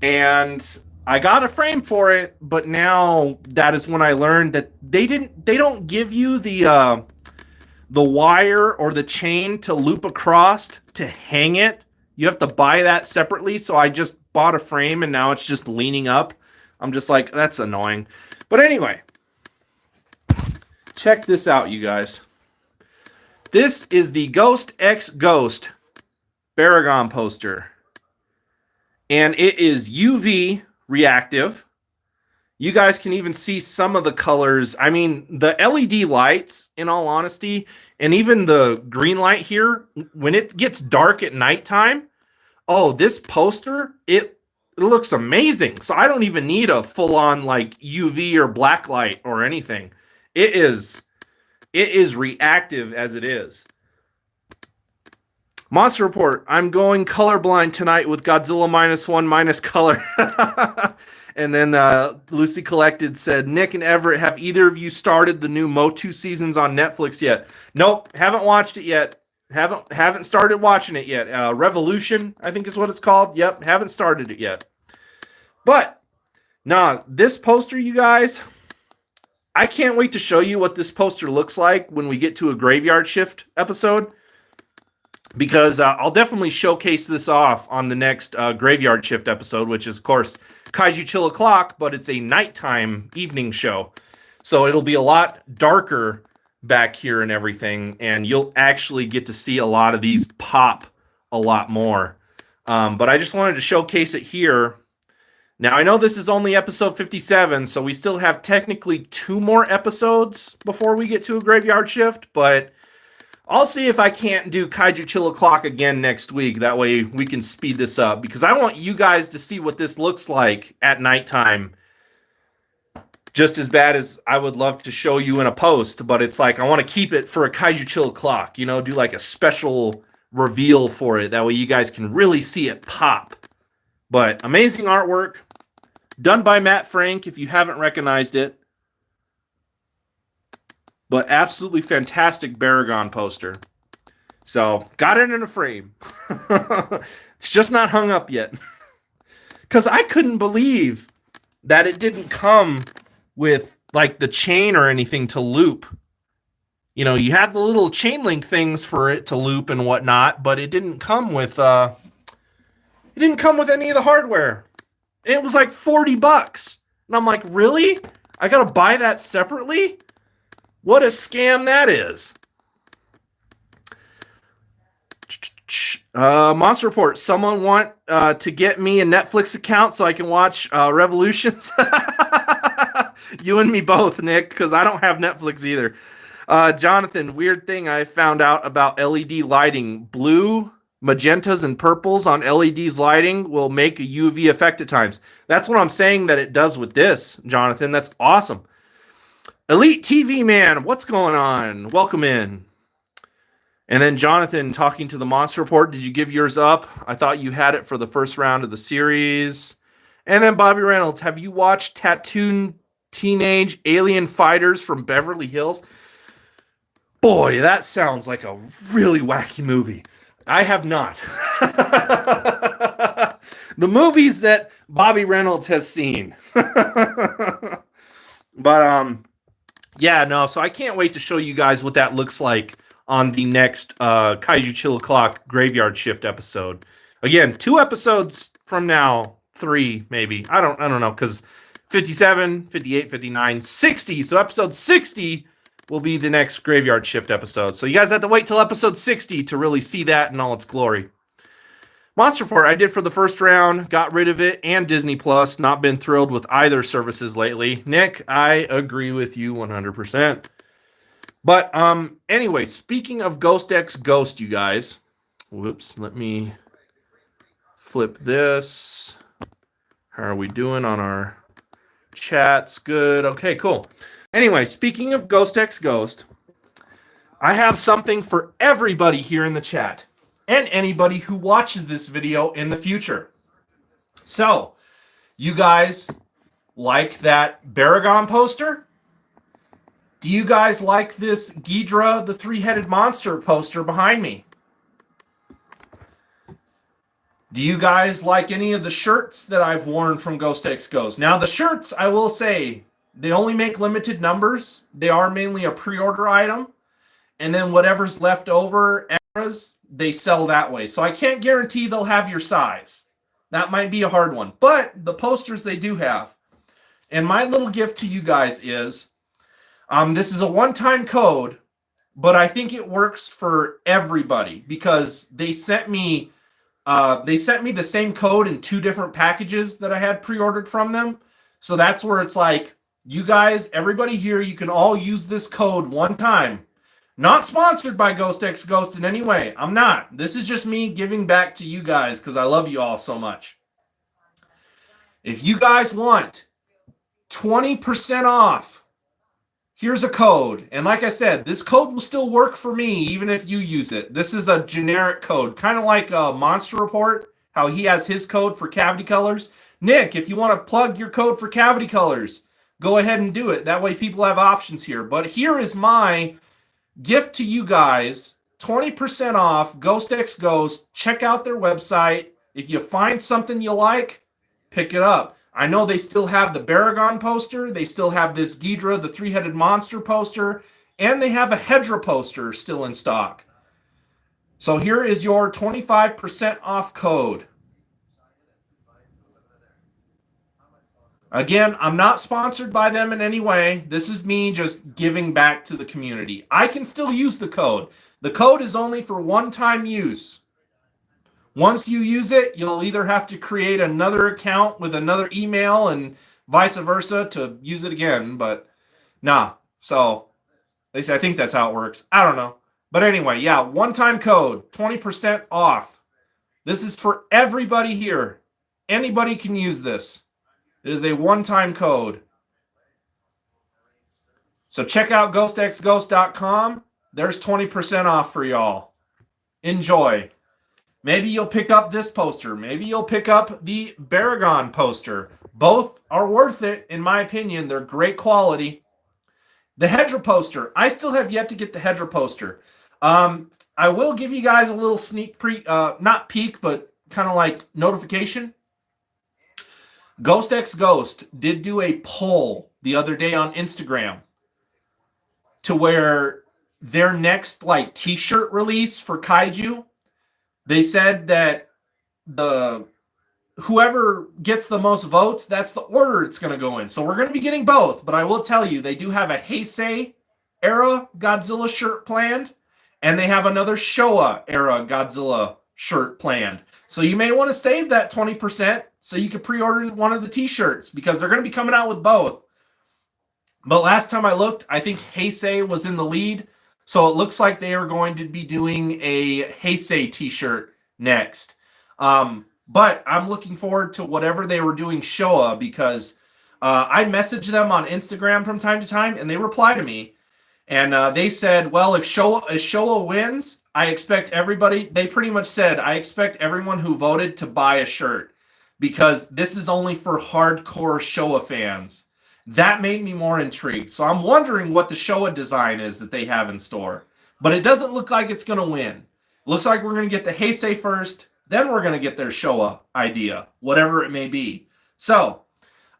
And I got a frame for it, but now that is when I learned that they don't give you the wire or the chain to loop across to hang it. You have to buy that separately. So I just bought a frame and now it's just leaning up. I'm just like, that's annoying. But anyway, check this out, you guys. This is the Ghost X Ghost Baragon poster. And it is UV reactive. You guys can even see some of the colors. I mean, the LED lights, in all honesty, and even the green light here, when it gets dark at nighttime, oh, this poster, it looks amazing. So I don't even need a full-on like UV or black light or anything. It is reactive as it is. Monster Report, I'm going colorblind tonight with Godzilla -1 minus color. And then Lucy Collected said, Nick and Everett, have either of you started the new Motu seasons on Netflix yet? Nope, haven't watched it yet. Haven't started watching it yet. Revolution, I think is what it's called. Yep, haven't started it yet. But, nah, this poster, you guys, I can't wait to show you what this poster looks like when we get to a Graveyard Shift episode. Because I'll definitely showcase this off on the next Graveyard Shift episode, which is, of course, Kaiju Chill O'Clock, but it's a nighttime evening show. So it'll be a lot darker back here and everything, and you'll actually get to see a lot of these pop a lot more. But I just wanted to showcase it here. Now, I know this is only episode 57, so we still have technically 2 more episodes before we get to a Graveyard Shift, but I'll see if I can't do Kaiju Chill O'Clock again next week. That way we can speed this up, because I want you guys to see what this looks like at nighttime. Just as bad as I would love to show you in a post, but it's like I want to keep it for a Kaiju Chill O'Clock, you know, do like a special reveal for it. That way you guys can really see it pop. But amazing artwork, done by Matt Frank, if you haven't recognized it. But absolutely fantastic Baragon poster. So, got it in a frame. It's just not hung up yet. Because I couldn't believe that it didn't come with, like, the chain or anything to loop. You know, you have the little chain link things for it to loop and whatnot, but it didn't come with, any of the hardware. And it was like $40. And I'm like, really? I gotta buy that separately? What a scam that is. Monster Report, someone want to get me a Netflix account so I can watch Revolutions? You and me both, Nick, because I don't have Netflix either. Jonathan, weird thing I found out about LED lighting. Blue, magentas, and purples on LEDs lighting will make a UV effect at times. That's what I'm saying that it does with this, Jonathan. That's awesome. Elite TV Man, what's going on? Welcome in. And then Jonathan talking to the Monster Report. Did you give yours up? I thought you had it for the first round of the series. And then Bobby Reynolds, have you watched Tattooed Teenage Alien Fighters from Beverly Hills? Boy, that sounds like a really wacky movie. I have not. The movies that Bobby Reynolds has seen. But, yeah, no, so I can't wait to show you guys what that looks like on the next Kaiju Chill O'Clock Graveyard Shift episode. Again, 2 episodes from now, 3 maybe. I don't know, because 57, 58, 59, 60. So episode 60 will be the next Graveyard Shift episode. So you guys have to wait till episode 60 to really see that in all its glory. Monster Report, I did for the first round, got rid of it, and Disney Plus. Not been thrilled with either services lately. Nick, I agree with you 100%. But anyway, speaking of Ghost X Ghost, you guys. Whoops, let me flip this. How are we doing on our chats? Good. Okay, cool. Anyway, speaking of Ghost X Ghost, I have something for everybody here in the chat. And anybody who watches this video in the future. So, you guys like that Baragon poster? Do you guys like this Ghidra, the 3-headed monster poster behind me? Do you guys like any of the shirts that I've worn from Ghost X Ghost? Now, the shirts, I will say, they only make limited numbers. They are mainly a pre-order item. And then whatever's left over, extras, they sell that way. So I can't guarantee they'll have your size. That might be a hard one. But the posters they do have. And my little gift to you guys is, this is a one-time code, but I think it works for everybody because they sent me the same code in 2 different packages that I had pre-ordered from them. So that's where it's like, you guys, everybody here, you can all use this code one time. Not sponsored by Ghost X Ghost in any way. I'm not. This is just me giving back to you guys because I love you all so much. If you guys want 20% off, here's a code. And like I said, this code will still work for me even if you use it. This is a generic code, kind of like a Monster Report, how he has his code for cavity colors. Nick, if you want to plug your code for cavity colors, go ahead and do it. That way people have options here. But here is my gift to you guys, 20% off Ghost X Ghost. Check out their website. If you find something you like, pick it up. I know they still have the Baragon poster. They still have this Ghidra, the three-headed monster poster, and they have a Hedra poster still in stock. So here is your 25% off code. Again, I'm not sponsored by them in any way. This is me just giving back to the community. I can still use the code. The code is only for one-time use. Once you use it, you'll either have to create another account with another email and vice versa to use it again, but nah. So, at least I think that's how it works. I don't know. But anyway, yeah, one-time code, 20% off. This is for everybody here. Anybody can use this. It is a one-time code. So check out ghostxghost.com. There's 20% off for y'all. Enjoy. Maybe you'll pick up this poster. Maybe you'll pick up the Baragon poster. Both are worth it, in my opinion. They're great quality. The Hedra poster. I still have yet to get the Hedra poster. I will give you guys a little sneak not peek, but kind of like notification. Ghost X Ghost did do a poll the other day on Instagram to where their next like t-shirt release for Kaiju, they said that whoever gets the most votes, that's the order it's going to go in. So we're going to be getting both, but I will tell you, they do have a Heisei era Godzilla shirt planned, and they have another Showa era Godzilla shirt planned. So you may want to save that 20% so you can pre-order one of the t-shirts because they're going to be coming out with both. But last time I looked, I think Heisei was in the lead. So it looks like they are going to be doing a Heisei t-shirt next. But I'm looking forward to whatever they were doing Showa because I message them on Instagram from time to time and they reply to me. And they said, well, if Showa wins, I expect everybody, they pretty much said, I expect everyone who voted to buy a shirt because this is only for hardcore Showa fans. That made me more intrigued. So I'm wondering what the Showa design is that they have in store. But it doesn't look like it's going to win. It looks like we're going to get the Heisei first, then we're going to get their Showa idea, whatever it may be. So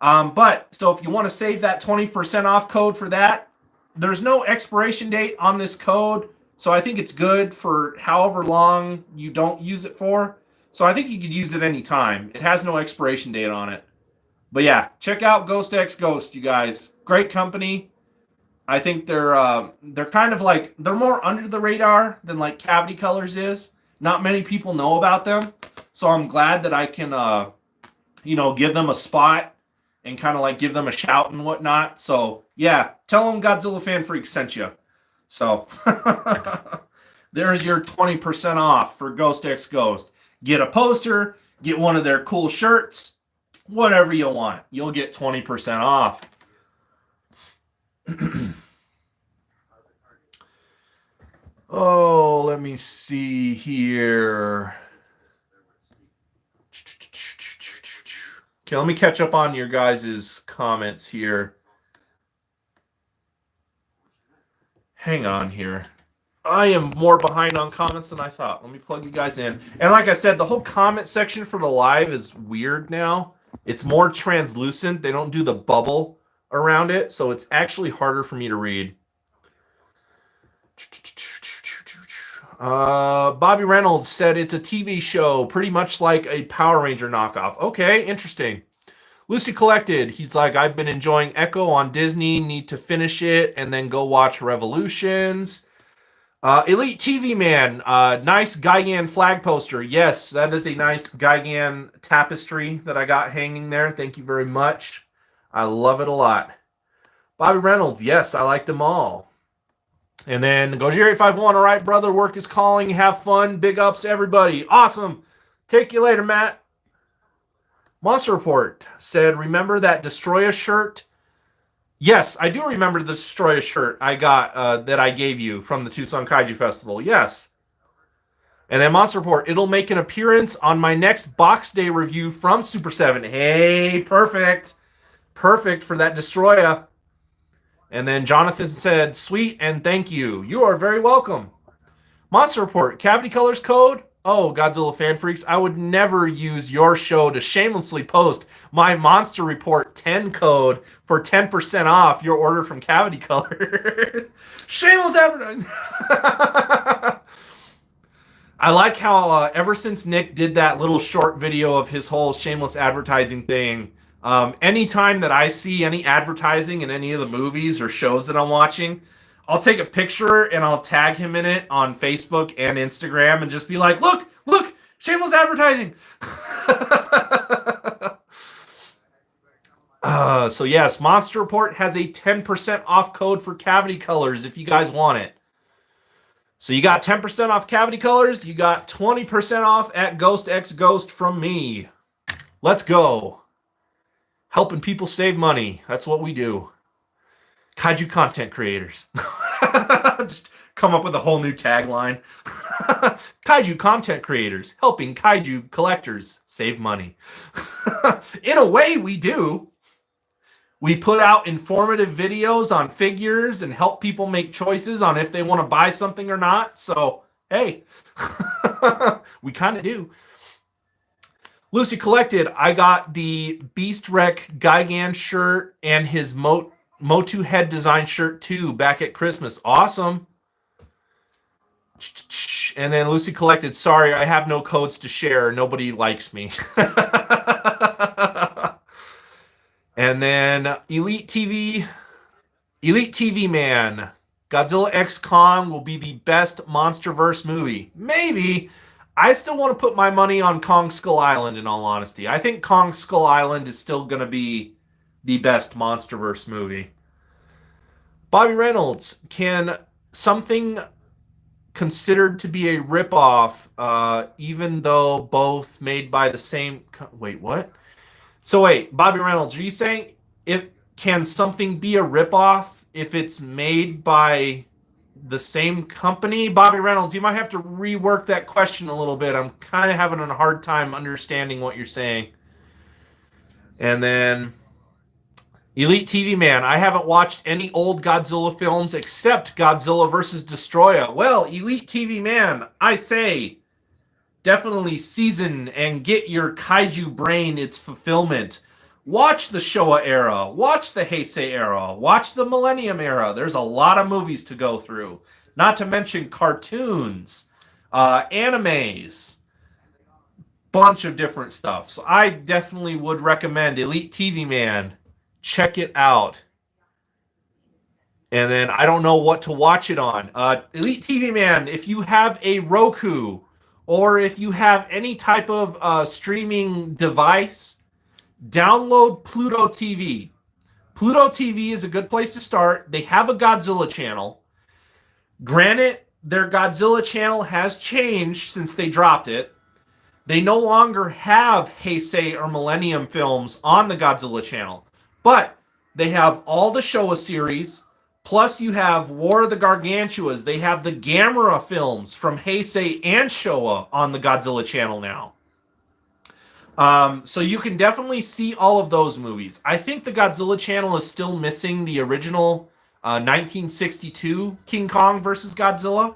if you want to save that 20% off code for that, there's no expiration date on this code. So I think it's good for however long you don't use it for. So I think you could use it anytime. It has no expiration date on it. But yeah, check out Ghost X Ghost, you guys. Great company. I think they're kind of like, they're more under the radar than like Cavity Colors is. Not many people know about them. So I'm glad that I can, give them a spot and kind of like give them a shout and whatnot. So yeah, tell them Godzilla Fan Freak sent you. So there's your 20% off for Ghost X Ghost. Get a poster, get one of their cool shirts, whatever you want. You'll get 20% off. Oh, let me see here. Okay, let me catch up on your guys' comments here. Hang on here. I am more behind on comments than I thought. Let me plug you guys in. And like I said, the whole comment section for the live is weird now. It's more translucent. They don't do the bubble around it, so it's actually harder for me to read. Bobby Reynolds said it's a TV show, pretty much like a Power Ranger knockoff. Okay, interesting. Lucy Collected, he's like, I've been enjoying Echo on Disney, need to finish it, and then go watch Revolutions. Elite TV Man, nice Gigan flag poster. Yes, that is a nice Gigan tapestry that I got hanging there. Thank you very much. I love it a lot. Bobby Reynolds, yes, I like them all. And then Gojiri51, all right, brother, work is calling. Have fun. Big ups, everybody. Awesome. Take you later, Matt. Monster Report said, remember that Destroyer shirt? Yes, I do remember the Destroyer shirt I got that I gave you from the Tucson Kaiju Festival. Yes. And then Monster Report, it'll make an appearance on my next Box Day review from Super 7. Hey, perfect. Perfect for that Destroyer. And then Jonathan said, sweet and thank you. You are very welcome. Monster Report, Cavity Colors code? Oh, Godzilla fan freaks, I would never use your show to shamelessly post my Monster Report 10 code for 10% off your order from Cavity Colors. Shameless advertising. I like how ever since Nick did that little short video of his whole shameless advertising thing, anytime that I see any advertising in any of the movies or shows that I'm watching, I'll take a picture and I'll tag him in it on Facebook and Instagram and just be like, look, shameless advertising. So yes, Monster Report has a 10% off code for Cavity Colors if you guys want it. So you got 10% off Cavity Colors, you got 20% off at Ghost X Ghost from me. Let's go. Helping people save money. That's what we do. Kaiju content creators. Just come up with a whole new tagline. Kaiju content creators helping kaiju collectors save money. In a way, we do. We put out informative videos on figures and help people make choices on if they want to buy something or not. So, hey, we kind of do. Lucy Collected, I got the Beast Wreck Gigan shirt and his Motu head design shirt too back at Christmas. Awesome. And then Lucy Collected, sorry, I have no codes to share. Nobody likes me. And then Elite TV Man, Godzilla X Kong will be the best MonsterVerse movie. Maybe. I still want to put my money on Kong Skull Island, in all honesty. I think Kong Skull Island is still going to be the best MonsterVerse movie. Bobby Reynolds, can something considered to be a ripoff, even though both made by the same... Wait, what? So wait, Bobby Reynolds, are you saying can something be a ripoff if it's made by the same company? Bobby Reynolds, you might have to rework that question a little bit. I'm kind of having a hard time understanding what you're saying. And then Elite TV Man, I haven't watched any old Godzilla films except Godzilla vs. Destroyer. Well, Elite TV Man, I say, definitely season and get your kaiju brain its fulfillment. Watch the Showa era. Watch the Heisei era. Watch the Millennium era. There's a lot of movies to go through. Not to mention cartoons, animes, bunch of different stuff. So I definitely would recommend Elite TV Man. Check it out. And then I don't know what to watch it on. Elite TV Man, if you have a Roku, or if you have any type of streaming device, download Pluto TV. Pluto TV is a good place to start. They have a Godzilla channel. Granted, their Godzilla channel has changed since they dropped it. They no longer have Heisei or Millennium films on the Godzilla channel. But they have all the Showa series. Plus, you have War of the Gargantuas. They have the Gamera films from Heisei and Showa on the Godzilla channel now. So you can definitely see all of those movies. I think the Godzilla channel is still missing the original 1962 King Kong versus Godzilla.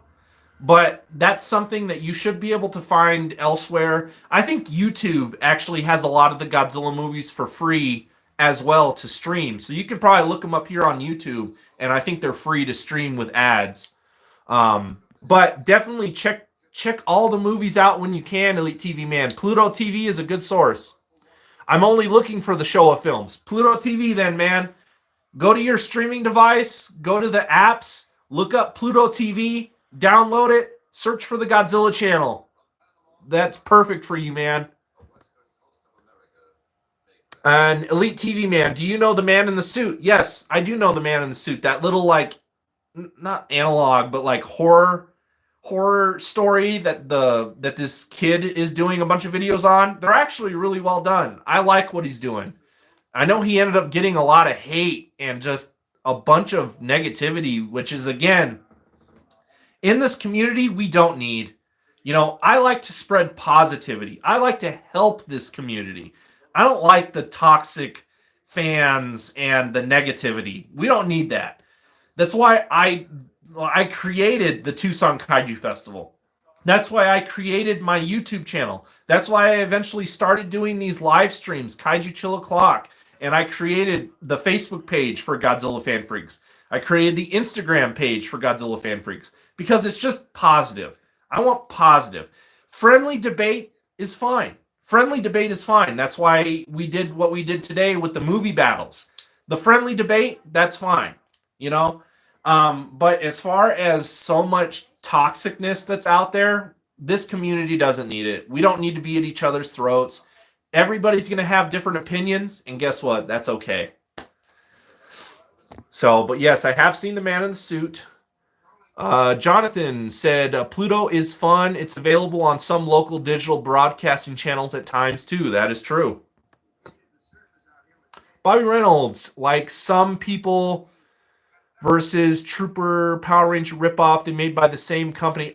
But that's something that you should be able to find elsewhere. I think YouTube actually has a lot of the Godzilla movies for free as well to stream. So you can probably look them up here on YouTube, and I think they're free to stream with ads. But definitely check all the movies out when you can, Elite TV Man. Pluto TV is a good source. I'm only looking for the Showa films. Pluto TV then, man. Go to your streaming device, go to the apps, look up Pluto TV, download it, search for the Godzilla channel. That's perfect for you, man. And Elite TV Man, do you know the man in the suit? Yes, I do know the man in the suit. That little, like, not analog, but like horror story that this kid is doing a bunch of videos on. They're actually really well done. I like what he's doing. I know he ended up getting a lot of hate and just a bunch of negativity, which is, again, in this community, we don't need. I like to spread positivity. I like to help this community. I don't like the toxic fans and the negativity. We don't need that. That's why I created the Tucson Kaiju Festival. That's why I created my YouTube channel. That's why I eventually started doing these live streams, Kaiju Chill O'Clock. And I created the Facebook page for Godzilla Fan Freaks. I created the Instagram page for Godzilla Fan Freaks because it's just positive. I want positive. Friendly debate is fine. Friendly debate is fine. That's why we did what we did today with the movie battles. The friendly debate, that's fine. But as far as so much toxicness that's out there, this community doesn't need it. We don't need to be at each other's throats. Everybody's going to have different opinions, and guess what? That's okay. So, but yes, I have seen the man in the suit. Jonathan said, Pluto is fun. It's available on some local digital broadcasting channels at times, too. That is true. Bobby Reynolds, like some people versus Trooper Power Ranger ripoff they made by the same company.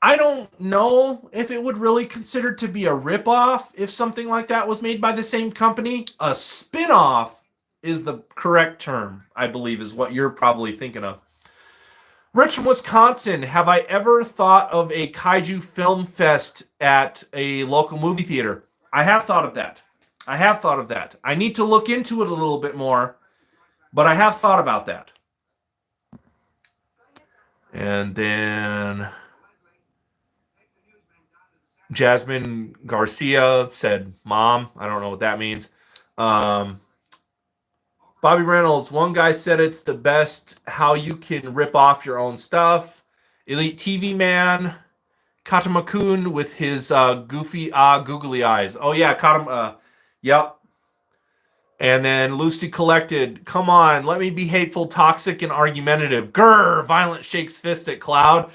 I don't know if it would really consider to be a ripoff if something like that was made by the same company. A spinoff is the correct term, I believe, is what you're probably thinking of. Rich from Wisconsin, have I ever thought of a Kaiju film fest at a local movie theater? I have thought of that. I need to look into it a little bit more, but I have thought about that. And then Jasmine Garcia said, Mom. I don't know what that means. Bobby Reynolds, one guy said it's the best how you can rip off your own stuff. Elite TV Man, Katamakun with his goofy, googly eyes. Oh, yeah, yep. And then Lucy Collected, come on, let me be hateful, toxic, and argumentative. Grr, Violent shakes fist at Cloud.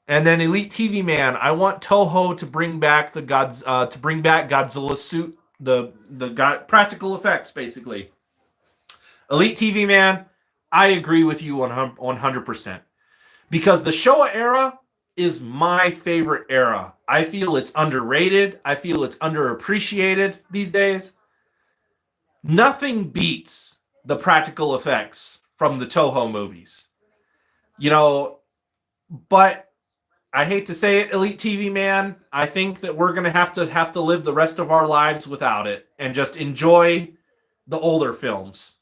And then Elite TV Man, I want Toho to bring back Godzilla suit, the practical effects, basically. Elite TV Man, I agree with you 100%. Because the Showa era is my favorite era. I feel it's underrated. I feel it's underappreciated these days. Nothing beats the practical effects from the Toho movies. But I hate to say it, Elite TV Man, I think that we're going to have to live the rest of our lives without it and just enjoy the older films.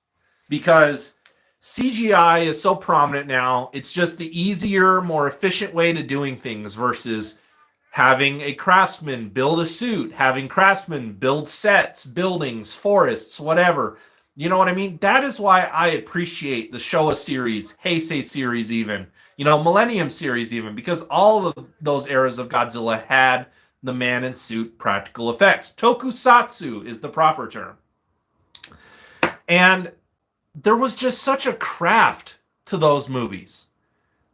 Because CGI is so prominent now. It's just the easier, more efficient way to doing things versus having a craftsman build a suit, having craftsmen build sets, buildings, forests, whatever. You know what I mean? That is why I appreciate the Showa series, Heisei series even, Millennium series even, because all of those eras of Godzilla had the man in suit practical effects. Tokusatsu is the proper term. And there was just such a craft to those movies.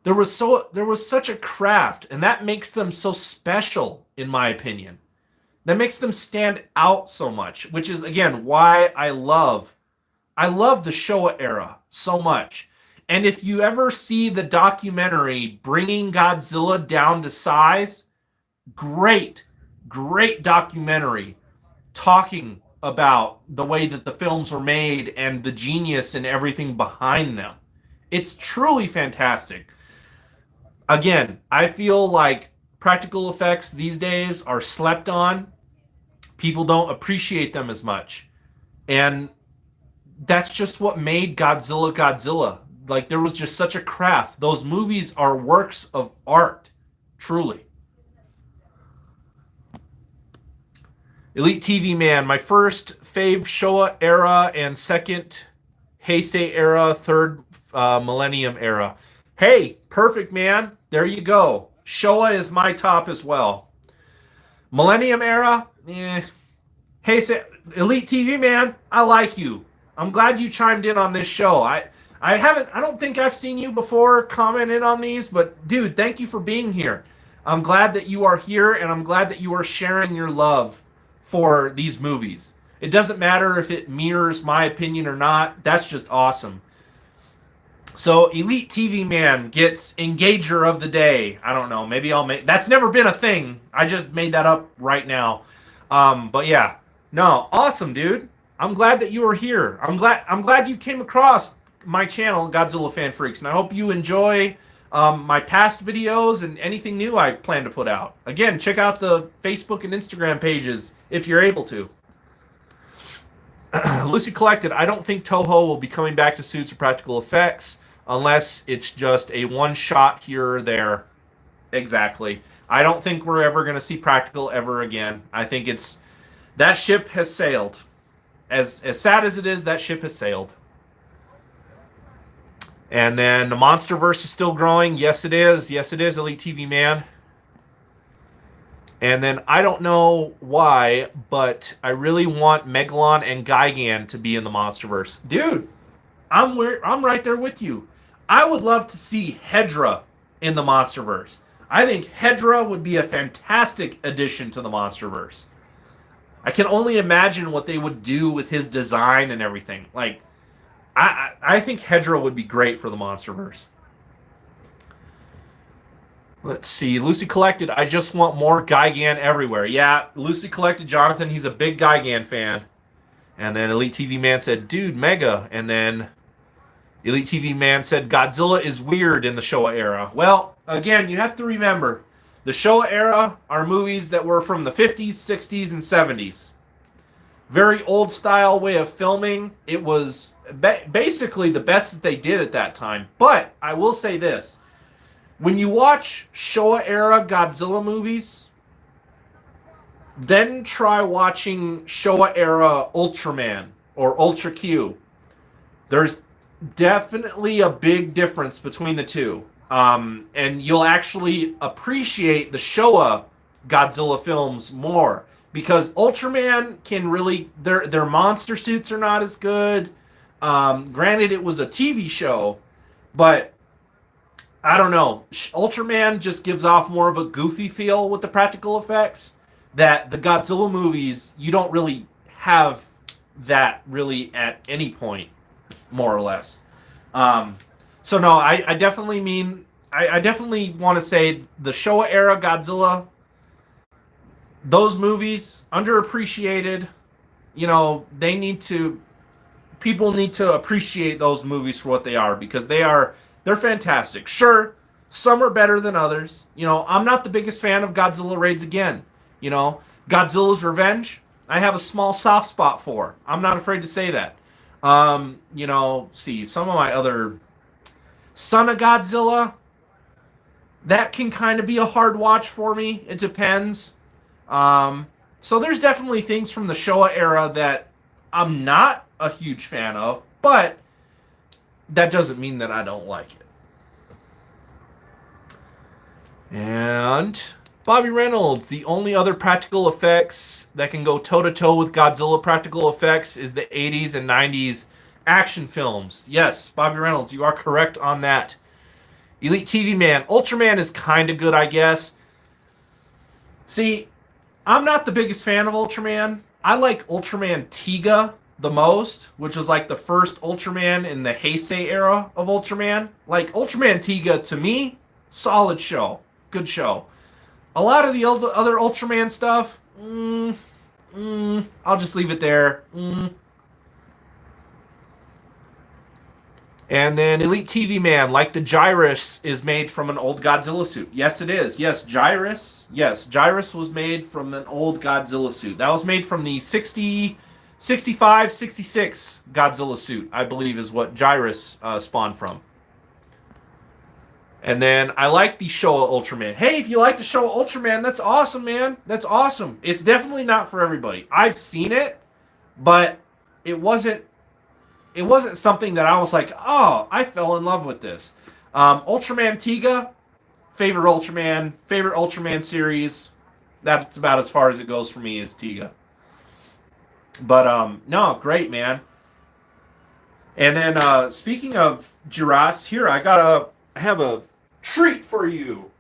There was such a craft, and that makes them so special, in my opinion. That makes them stand out so much, which is, again, why I love the Showa era so much. And if you ever see the documentary Bringing Godzilla Down to Size, great documentary talking about the way that the films were made and the genius and everything behind them. It's truly fantastic. Again, I feel like practical effects these days are slept on. People don't appreciate them as much. And that's just what made Godzilla Godzilla. Like, there was just such a craft. Those movies are works of art, truly. Elite TV Man, my first fave Showa era and second Heisei era, third Millennium era. Hey, perfect, man. There you go. Showa is my top as well. Millennium Era, Hey, Elite TV man, I like you. I'm glad you chimed in on this show. I don't think I've seen you before commenting on these, but dude, thank you for being here. I'm glad that you are here, and I'm glad that you are sharing your love for these movies. It doesn't matter if it mirrors my opinion or not. That's just awesome. So Elite TV Man gets Engager of the Day. I don't know. Maybe I'll make... That's never been a thing. I just made that up right now. But yeah. No, awesome, dude. I'm glad that you are here. I'm glad you came across my channel, Godzilla Fan Freaks, and I hope you enjoy my past videos and anything new I plan to put out. Again, check out the Facebook and Instagram pages if you're able to. Lucy Collected, I don't think Toho will be coming back to suits or practical effects unless it's just a one-shot here or there. Exactly. I don't think we're ever going to see practical ever again. I think it's... That ship has sailed. As sad as it is, that ship has sailed. And then the MonsterVerse is still growing. Yes, it is. Yes, it is, Elite TV Man. And then I don't know why, but I really want Megalon and Gigan to be in the MonsterVerse. Dude, I'm right there with you. I would love to see Hedra in the MonsterVerse. I think Hedra would be a fantastic addition to the MonsterVerse. I can only imagine what they would do with his design and everything. Like, I think Hedra would be great for the MonsterVerse. Let's see. Lucy Collected, I just want more Gigan everywhere. Yeah, Lucy Collected, Jonathan, he's a big Gigan fan. And then Elite TV Man said, dude, Mega. And then Elite TV Man said, Godzilla is weird in the Showa era. Well, again, you have to remember, the Showa era are movies that were from the 50s, 60s, and 70s. Very old style way of filming. It was basically the best that they did at that time. But I will say this. When you watch Showa era Godzilla movies, then try watching Showa era Ultraman or Ultra Q. There's definitely a big difference between the two. And you'll actually appreciate the Showa Godzilla films more. Because Ultraman can really... Their monster suits are not as good. Granted, it was a TV show, but I don't know. Ultraman just gives off more of a goofy feel with the practical effects. That the Godzilla movies, you don't really have that really at any point, more or less. So no, I definitely mean... I definitely want to say the Showa era Godzilla... Those movies, underappreciated, you know, people need to appreciate those movies for what they are, because they're fantastic. Sure, some are better than others. You know, I'm not the biggest fan of Godzilla Raids Again. You know, Godzilla's Revenge, I have a small soft spot for. I'm not afraid to say that. You know, see, some of my other... Son of Godzilla, that can kind of be a hard watch for me. It depends. So there's definitely things from the Showa era that I'm not a huge fan of, but that doesn't mean that I don't like it. And Bobby Reynolds, the only other practical effects that can go toe-to-toe with Godzilla practical effects is the 80s and 90s action films. Yes, Bobby Reynolds, you are correct on that. Elite TV Man, Ultraman is kind of good, I guess. See, I'm not the biggest fan of Ultraman. I like Ultraman Tiga the most, which was like the first Ultraman in the Heisei era of Ultraman. Like, Ultraman Tiga, to me, solid show. Good show. A lot of the other Ultraman stuff, I'll just leave it there. And then Elite TV Man, like the Gyrus is made from an old Godzilla suit. Yes, it is. Yes, Gyrus. Yes, Gyrus was made from an old Godzilla suit. That was made from the 65, 66 Godzilla suit, I believe is what Gyrus spawned from. And then I like the Showa Ultraman. Hey, if you like the Showa Ultraman, that's awesome, man. That's awesome. It's definitely not for everybody. I've seen it, but it wasn't something that I was like, oh, I fell in love with this. Ultraman Tiga, favorite Ultraman series. That's about as far as it goes for me is Tiga. But no, great, man. And then speaking of Jiras, here I have a treat for you.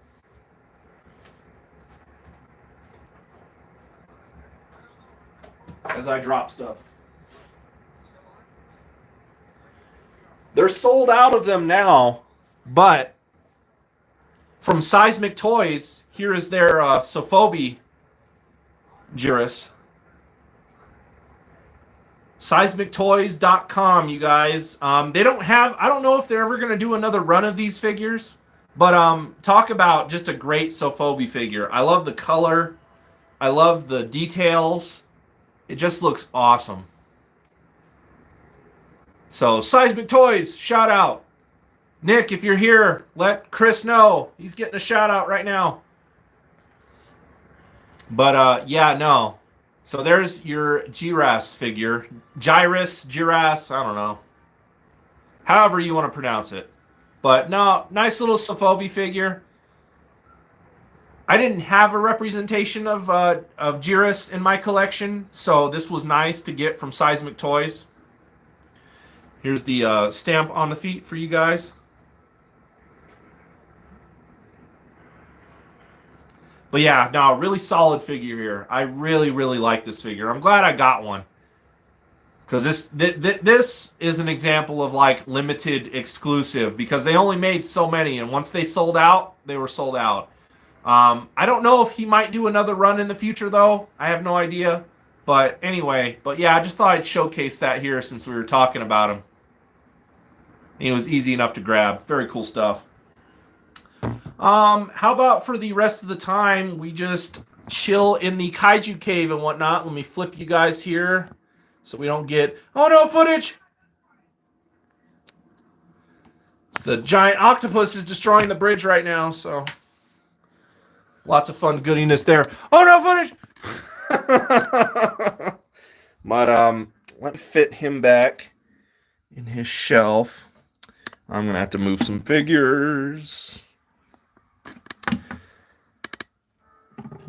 As I drop stuff. They're sold out of them now, but from Seismic Toys, here is their Sophobi Jiras. SeismicToys.com, you guys. They don't have, I don't know if they're ever going to do another run of these figures, but talk about just a great Sophobi figure. I love the color. I love the details. It just looks awesome. So, Seismic Toys, shout out. Nick, if you're here, let Chris know. He's getting a shout out right now. But, yeah, no. So there's your Jiras figure. Jiras, I don't know. However you want to pronounce it. But, no, nice little Sophobi figure. I didn't have a representation of Jiras in my collection, so this was nice to get from Seismic Toys. Here's the stamp on the feet for you guys. But yeah, no, really solid figure here. I really, really like this figure. I'm glad I got one. Because this is an example of like limited exclusive, because they only made so many, and once they sold out, they were sold out. I don't know if he might do another run in the future, though. I have no idea. But anyway, yeah, I just thought I'd showcase that here since we were talking about him. It was easy enough to grab. Very cool stuff. How about for the rest of the time, we just chill in the Kaiju cave and whatnot. Let me flip you guys here so we don't get, oh no, footage! It's the giant octopus is destroying the bridge right now, so lots of fun goodiness there. Oh no, footage! But, let's fit him back in his shelf. I'm going to have to move some figures.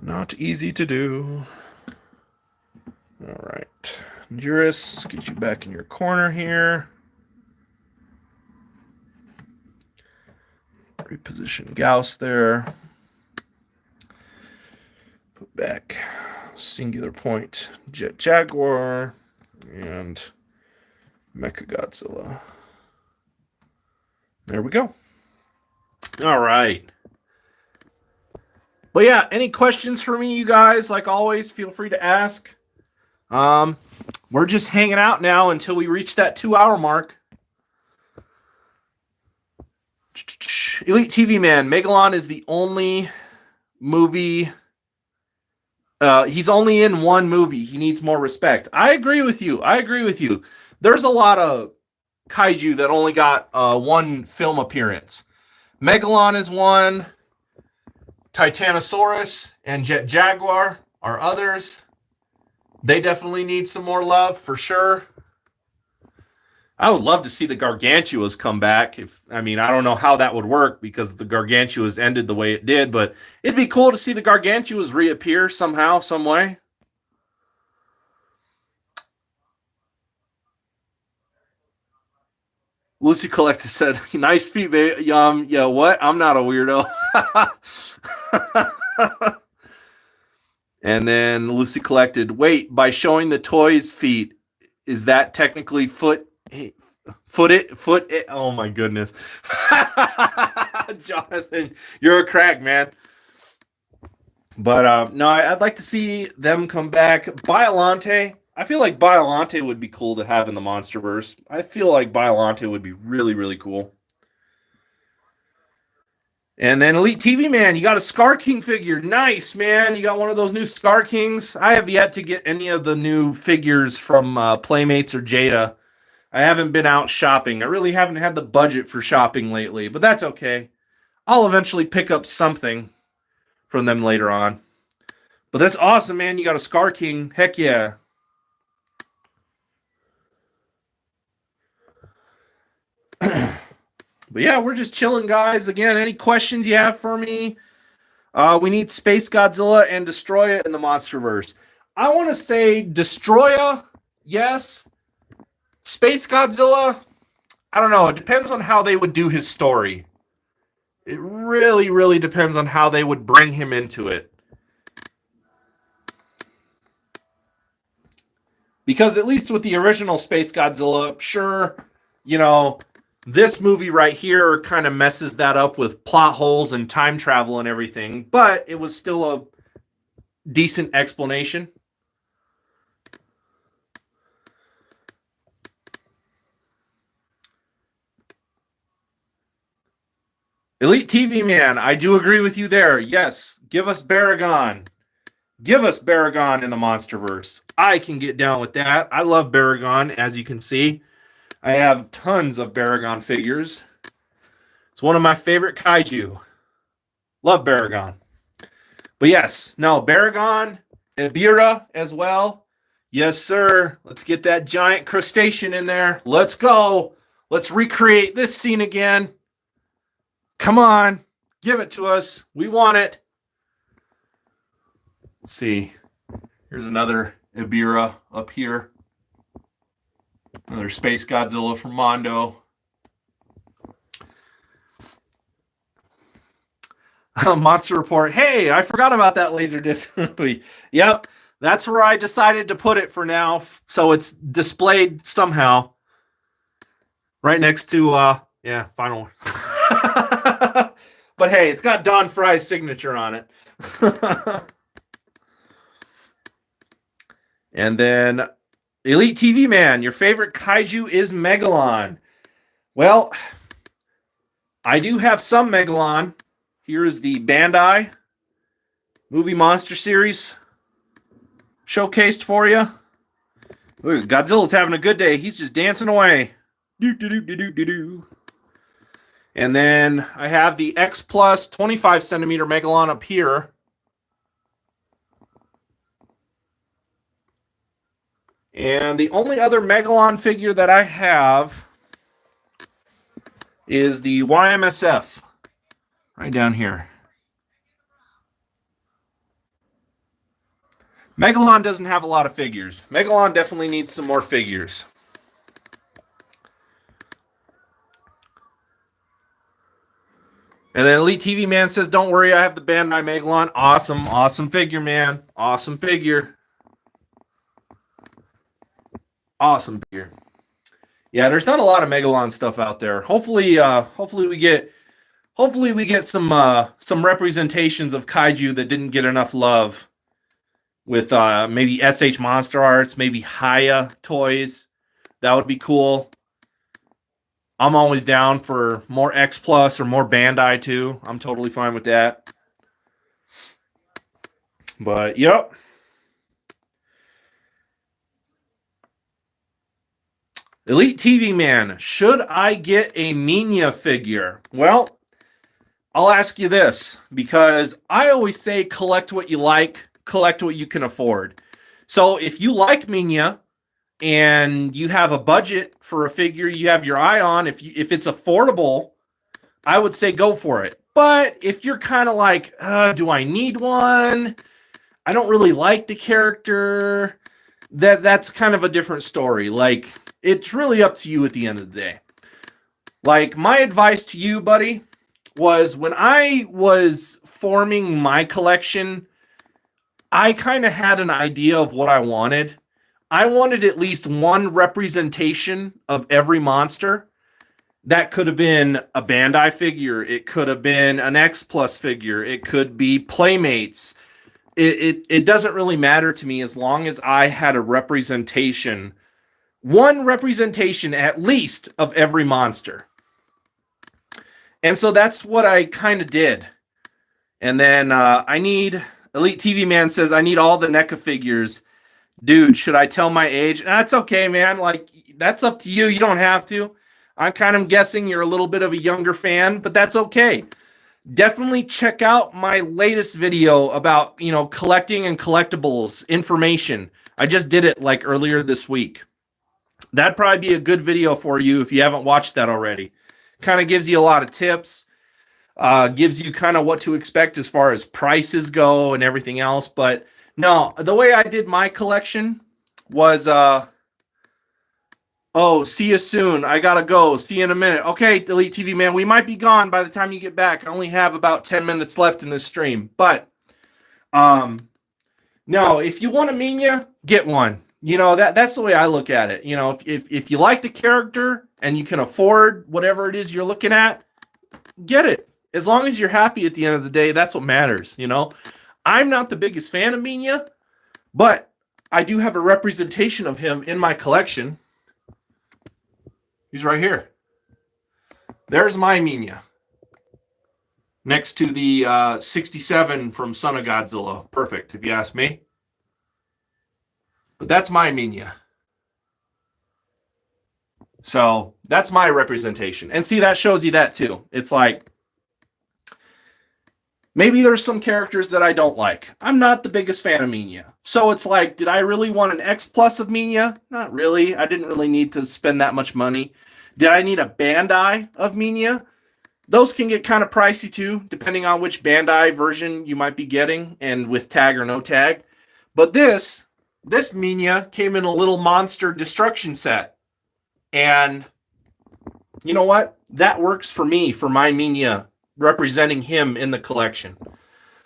Not easy to do. All right. Jiras, get you back in your corner here. Reposition Gauss there. Put back Singular Point Jet Jaguar and Mechagodzilla. There we go. All right. But yeah, any questions for me, you guys? Like always, feel free to ask. We're just hanging out now until we reach that 2-hour mark. Elite TV Man, Megalon is the only movie. He's only in one movie. He needs more respect. I agree with you. There's a lot of Kaiju that only got one film appearance. Megalon is one. Titanosaurus and Jet Jaguar are others. They definitely need some more love for sure. I would love to see the Gargantuas come back. I don't know how that would work because the Gargantuas ended the way it did, but it'd be cool to see the Gargantuas reappear somehow, some way. Lucy Collector said, nice feet, baby. Yeah, what? I'm not a weirdo. And then Lucy Collected, wait, by showing the toys' feet, is that technically foot it? Oh my goodness. Jonathan, you're a crack, man. But no, I'd like to see them come back. Biollante, I feel like Biollante would be cool to have in the Monsterverse. I feel like Biollante would be really, really cool. And then Elite TV Man, you got a Scar King figure. Nice, man. You got one of those new Scar Kings. I have yet to get any of the new figures from Playmates or Jada. I haven't been out shopping. I really haven't had the budget for shopping lately, but that's okay. I'll eventually pick up something from them later on. But that's awesome, man. You got a Scar King. Heck yeah. But But yeah, we're just chilling, guys. Again, any questions you have for me? We need Space Godzilla and Destroya in the Monsterverse. I want to say Destroya, yes. Space Godzilla, I don't know. It depends on how they would do his story. It really, really depends on how they would bring him into it. Because at least with the original Space Godzilla, sure, you know, this movie right here kind of messes that up with plot holes and time travel and everything, but it was still a decent explanation. Elite TV Man, I do agree with you there. Yes, give us Baragon. Give us Baragon in the Monsterverse. I can get down with that. I love Baragon, as you can see. I have tons of Baragon figures. It's one of my favorite kaiju. Love Baragon. But yes, no, Baragon, Ebirah as well. Yes, sir. Let's get that giant crustacean in there. Let's go. Let's recreate this scene again. Come on. Give it to us. We want it. Let's see. Here's another Ebirah up here. Another Space Godzilla from Mondo. Monster Report. Hey, I forgot about that Laserdisc movie. Yep, that's where I decided to put it for now. So it's displayed somehow. Right next to, Final. But hey, it's got Don Fry's signature on it. And then Elite TV Man, your favorite kaiju is Megalon. Well, I do have some Megalon. Here is the Bandai Movie Monster Series showcased for you. Look, Godzilla's having a good day. He's just dancing away. And then I have the X Plus 25 centimeter Megalon up here. And the only other Megalon figure that I have is the YMSF. Right down here. Megalon doesn't have a lot of figures. Megalon definitely needs some more figures. And then Elite TV Man says, don't worry, I have the Bandai Megalon. Awesome, awesome figure, man. Awesome figure. Awesome figure. Yeah, there's not a lot of Megalon stuff out there. Hopefully we get some representations of kaiju that didn't get enough love with maybe SH Monster Arts, maybe Haya toys. That would be cool. I'm always down for more X Plus or more Bandai too. I'm totally fine with that. But yep. Elite TV Man, should I get a Minya figure? Well, I'll ask you this, because I always say collect what you like, collect what you can afford. So if you like Minya and you have a budget for a figure you have your eye on, if it's affordable, I would say go for it. But if you're kind of like, do I need one? I don't really like the character. That's kind of a different story. Like, it's really up to you at the end of the day. Like, my advice to you, buddy, was when I was forming my collection, I kind of had an idea of what I wanted. I wanted at least one representation of every monster. That could have been a Bandai figure. It could have been an X Plus figure. It could be Playmates. It doesn't really matter to me as long as I had a representation, one representation at least of every monster. And so that's what I kind of did. And then Elite TV Man says, I need all the NECA figures. Dude, should I tell my age? That's okay, man. Like, that's up to you. You don't have to. I'm kind of guessing you're a little bit of a younger fan, but that's okay. Definitely check out my latest video about, collecting and collectibles information. I just did it like earlier this week. That'd probably be a good video for you if you haven't watched that already. kind of gives you a lot of tips, gives you kind of what to expect as far as prices go and everything else. But no, the way I did my collection was, oh, see you soon. I gotta go. See you in a minute. Okay, Elite TV Man, we might be gone by the time you get back. I only have about 10 minutes left in this stream. But no, if you want a Minya, get one. You know, that's the way I look at it. You know, if you like the character and you can afford whatever it is you're looking at, get it. As long as you're happy at the end of the day, that's what matters, you know. I'm not the biggest fan of Minya, but I do have a representation of him in my collection. He's right here. There's my Minya. Next to the 67 from Son of Godzilla. Perfect, if you ask me. But that's my Minya. So that's my representation. And see, that shows you that too. It's like, maybe there's some characters that I don't like. I'm not the biggest fan of Minya. So it's like, did I really want an X Plus of Minya? Not really. I didn't really need to spend that much money. Did I need a Bandai of Minya? Those can get kind of pricey too, depending on which Bandai version you might be getting and with tag or no tag. But this Minya came in a little monster destruction set. And you know what? That works for me, for my Minya, representing him in the collection.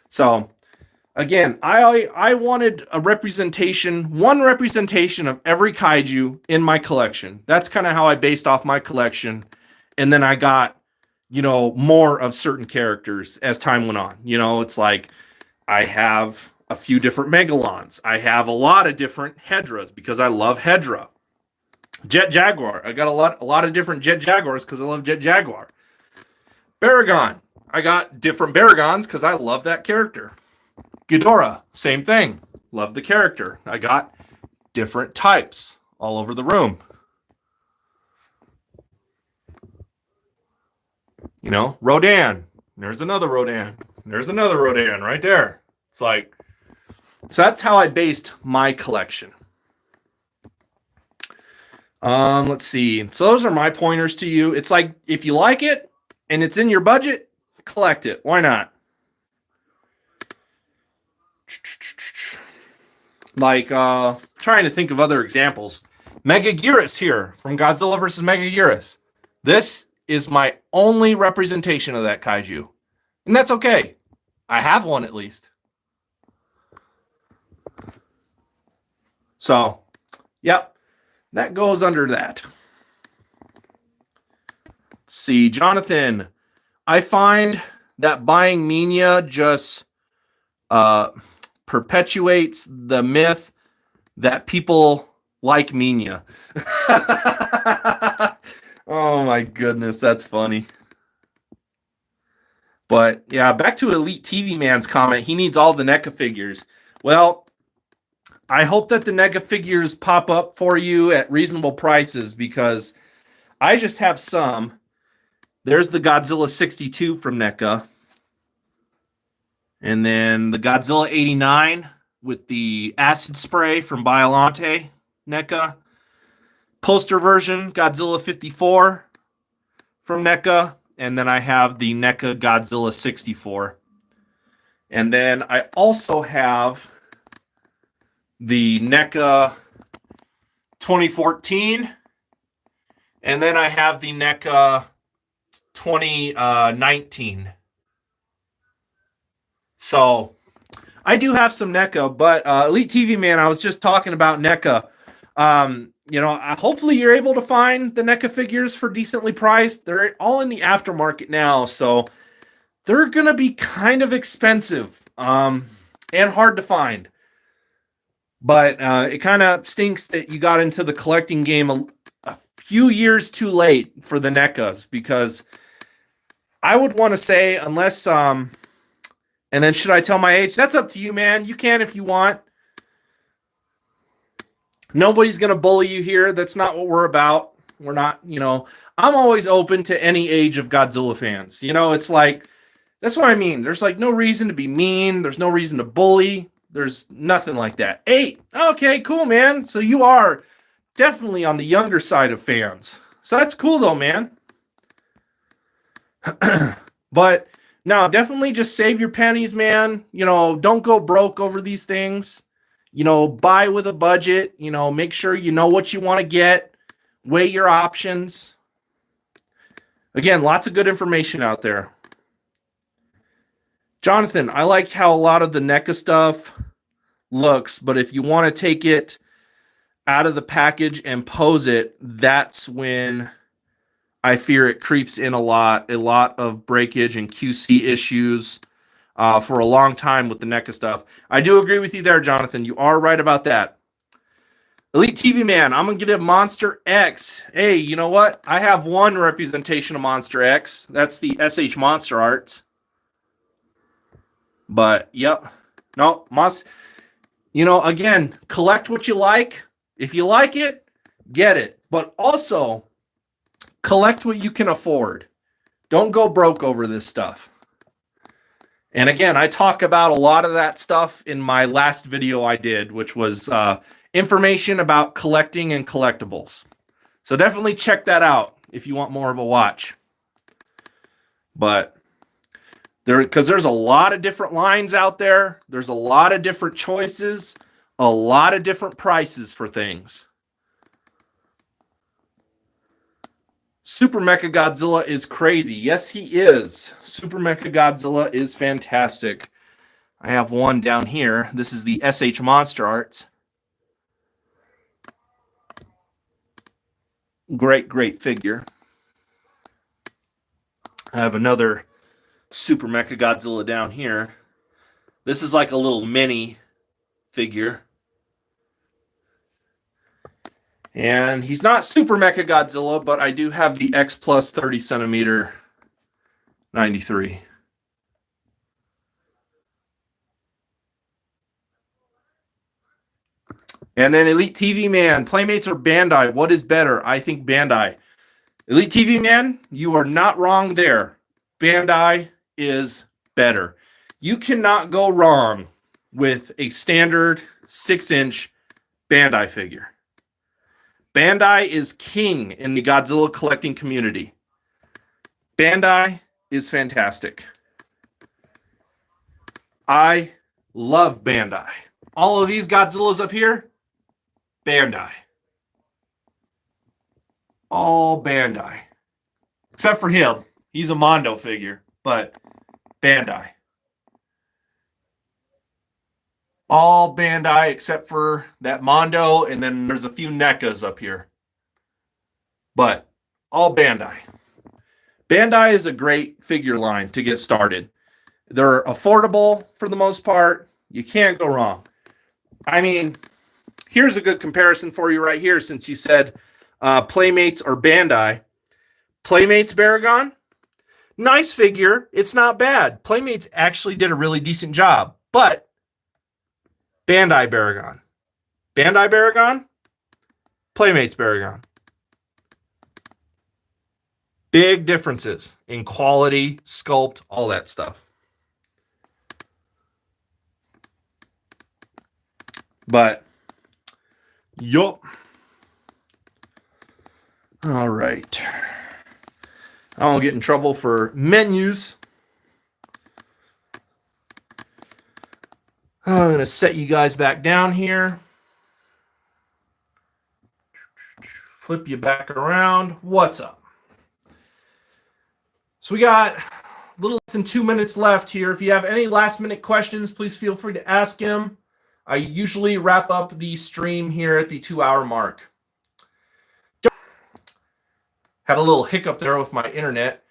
So again, I wanted a representation, one representation of every kaiju in my collection. That's kind of how I based off my collection. And then I got, you know, more of certain characters as time went on. You know, it's like I have a few different Megalons. I have a lot of different Hedras because I love Hedra. Jet Jaguar. I got a lot of different Jet Jaguars because I love Jet Jaguar. Baragon. I got different Baragons because I love that character. Ghidorah. Same thing. Love the character. I got different types all over the room. You know, Rodan. There's another Rodan. There's another Rodan right there. It's like, so that's how I based my collection. Let's see. So those are my pointers to you. It's like, if you like it and it's in your budget, collect it. Why not? Like, trying to think of other examples. Megaguirus here from Godzilla vs. Megaguirus. This is my only representation of that kaiju. And that's okay. I have one at least. So, yep. That goes under that. Let's see, Jonathan. I find that buying Minya just perpetuates the myth that people like Minya. Oh my goodness, that's funny. But yeah, back to Elite TV Man's comment. He needs all the NECA figures. Well, I hope that the NECA figures pop up for you at reasonable prices because I just have some. There's the Godzilla 62 from NECA. And then the Godzilla 89 with the acid spray from Biollante NECA. Poster version, Godzilla 54 from NECA. And then I have the NECA Godzilla 64. And then I also have the NECA 2014. And then I have the NECA 2019. So I do have some NECA, but Elite TV Man, I was just talking about NECA. You know, hopefully you're able to find the NECA figures for decently priced. They're all in the aftermarket now, so they're going to be kind of expensive and hard to find. But it kind of stinks that you got into the collecting game a few years too late for the NECAs, because I would want to say, unless, and then should I tell my age? That's up to you, man. You can if you want. Nobody's going to bully you here. That's not what we're about. We're not, you know, I'm always open to any age of Godzilla fans. You know, it's like, that's what I mean. There's like no reason to be mean. There's no reason to bully. There's nothing like that. 8. Okay, cool, man. So you are definitely on the younger side of fans. So that's cool though, man. But no, definitely just save your pennies, man. Don't go broke over these things. Buy with a budget. Make sure you know what you want to get. Weigh your options. Again, lots of good information out there. Jonathan, I like how a lot of the NECA stuff looks, but if you want to take it out of the package and pose it, that's when I fear it creeps in a lot of breakage and QC issues for a long time with the NECA stuff. I do agree with you there, Jonathan. You are right about that. Elite TV Man, I'm going to get a Monster X. Hey, you know what? I have one representation of Monster X. That's the SH Monster Arts. But, yep. No, again, collect what you like. If you like it, get it. But also, collect what you can afford. Don't go broke over this stuff. And again, I talk about a lot of that stuff in my last video I did, which was information about collecting and collectibles. So definitely check that out if you want more of a watch. But because there's a lot of different lines out there. There's a lot of different choices, a lot of different prices for things. Super Mecha Godzilla is crazy. Yes, he is. Super Mecha Godzilla is fantastic. I have one down here. This is the SH Monster Arts. Great, great figure. I have another Super Mecha Godzilla down here. This is like a little mini figure. And he's not Super Mecha Godzilla, but I do have the X Plus 30 centimeter 93. And then Elite TV Man, Playmates or Bandai? What is better? I think Bandai. Elite TV Man, you are not wrong there. Bandai is better. You cannot go wrong with a standard 6-inch Bandai figure. Bandai is king in the Godzilla collecting community. Bandai is fantastic. I love Bandai. All of these Godzillas up here, Bandai. All Bandai. Except for him. He's a Mondo figure, but Bandai. All Bandai except for that Mondo, and then there's a few NECAs up here. But all Bandai. Bandai is a great figure line to get started. They're affordable for the most part. You can't go wrong. I mean, here's a good comparison for you right here, since you said Playmates or Bandai. Playmates Baragon, nice figure. It's not bad. Playmates actually did a really decent job. But Bandai Baragon. Bandai Baragon, Playmates Baragon. Big differences in quality, sculpt, all that stuff. But, yup. All right. I won't get in trouble for menus. I'm going to set you guys back down here. Flip you back around. What's up? So we got a little less than 2 minutes left here. If you have any last minute questions, please feel free to ask him. I usually wrap up the stream here at the 2-hour mark. Had a little hiccup there with my internet.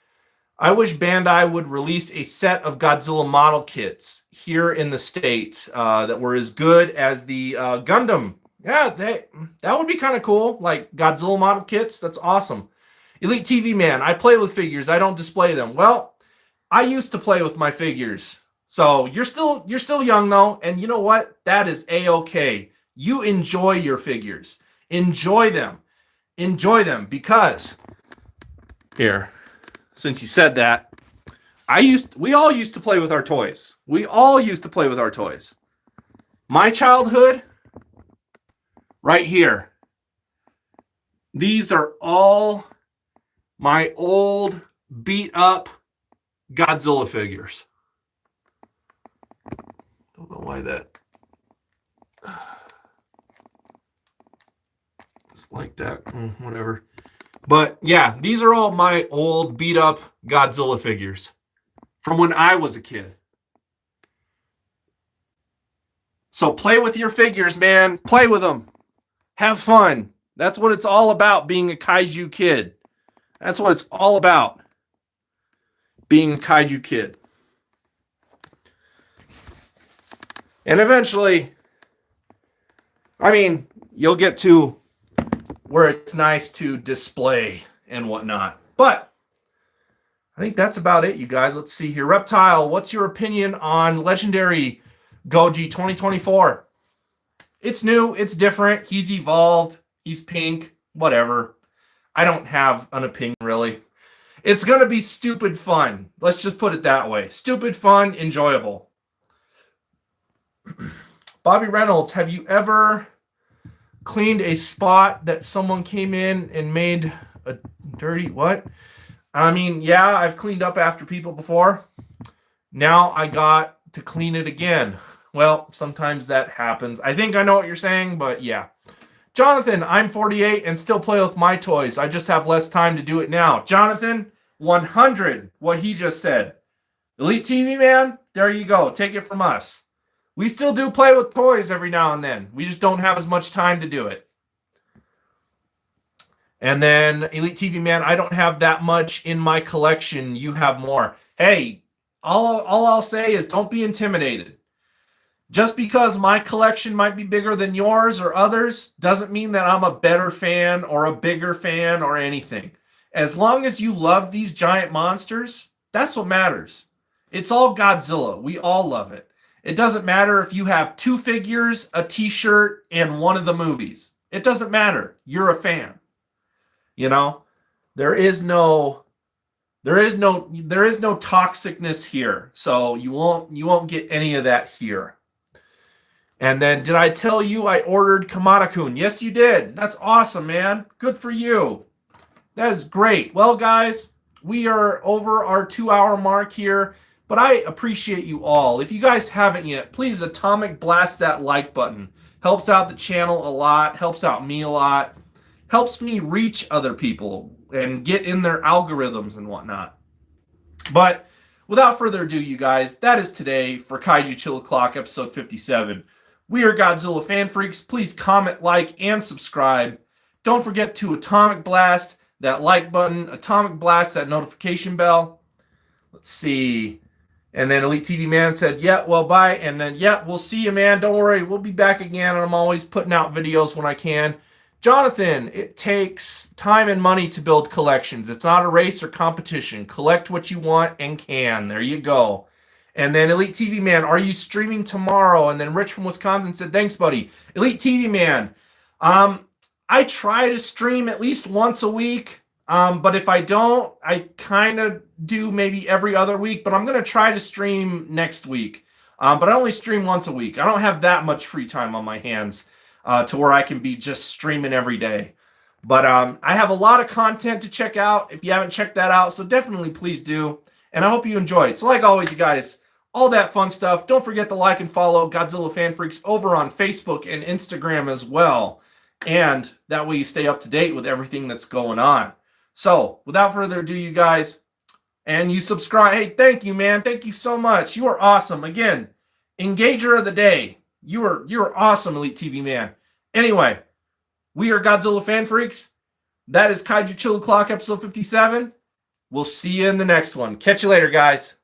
I wish Bandai would release a set of Godzilla model kits here in the States that were as good as the Gundam. Yeah, that would be kind of cool. Like Godzilla model kits. That's awesome. Elite TV Man, I play with figures. I don't display them. Well, I used to play with my figures. So you're still young though, and you know what? That is a-okay. You enjoy your figures. Enjoy them. Enjoy them, because here, since you said that, we all used to play with our toys. We all used to play with our toys. My childhood, right here. These are all my old beat up Godzilla figures. Don't know why that. Just like that. Whatever. But yeah, these are all my old beat up Godzilla figures from when I was a kid. So play with your figures, man. Play with them. Have fun. That's what it's all about, being a Kaiju kid. That's what it's all about, being a Kaiju kid. And eventually, I mean, you'll get to where it's nice to display and whatnot. But I think that's about it, you guys. Let's see here. Reptile, what's your opinion on Legendary Goji 2024? It's new. It's different. He's evolved. He's pink. Whatever. I don't have an opinion, really. It's going to be stupid fun. Let's just put it that way. Stupid fun, enjoyable. Bobby Reynolds, have you ever cleaned a spot that someone came in and made a dirty what? I mean, yeah, I've cleaned up after people before. Now I got to clean it again. Well, sometimes that happens. I think I know what you're saying, but yeah. Jonathan, I'm 48 and still play with my toys. I just have less time to do it now. Jonathan, 100, what he just said. Elite TV Man, there you go. Take it from us. We still do play with toys every now and then. We just don't have as much time to do it. And then Elite TV Man, I don't have that much in my collection. You have more. Hey, all I'll say is don't be intimidated. Just because my collection might be bigger than yours or others doesn't mean that I'm a better fan or a bigger fan or anything. As long as you love these giant monsters, that's what matters. It's all Godzilla. We all love it. It doesn't matter if you have 2 figures, a t-shirt, and one of the movies. It doesn't matter. You're a fan. You know, there is no toxicness here. So you won't get any of that here. And then, did I tell you I ordered Kamada-kun? Yes, you did. That's awesome, man. Good for you. That is great. Well, guys, we are over our 2-hour mark here, but I appreciate you all. If you guys haven't yet, please atomic blast that like button. Helps out the channel a lot. Helps out me a lot. Helps me reach other people and get in their algorithms and whatnot. But without further ado, you guys, that is today for Kaiju Chill O'Clock, episode 57. We are Godzilla Fan Freaks. Please comment, like, and subscribe. Don't forget to atomic blast that like button, atomic blast that notification bell. Let's see. And then Elite TV Man said, yeah, well, bye. And then, yeah, we'll see you, man. Don't worry. We'll be back again, and I'm always putting out videos when I can. Jonathan, it takes time and money to build collections. It's not a race or competition. Collect what you want and can. There you go. And then Elite TV Man, are you streaming tomorrow? And then Rich from Wisconsin said, thanks, buddy. Elite TV Man, I try to stream at least once a week. But if I don't, I kind of do maybe every other week. But I'm going to try to stream next week. But I only stream once a week. I don't have that much free time on my hands to where I can be just streaming every day. But I have a lot of content to check out if you haven't checked that out. So definitely please do. And I hope you enjoyed. So like always, you guys, all that fun stuff. Don't forget to like and follow Godzilla Fan Freaks over on Facebook and Instagram as well. And that way you stay up to date with everything that's going on. So without further ado, you guys, and you subscribe. Hey, thank you, man. Thank you so much. You are awesome. Again, Engager of the Day. You're awesome, Elite TV Man. Anyway, we are Godzilla Fan Freaks. That is Kaiju Chill O'Clock, episode 57. We'll see you in the next one. Catch you later, guys.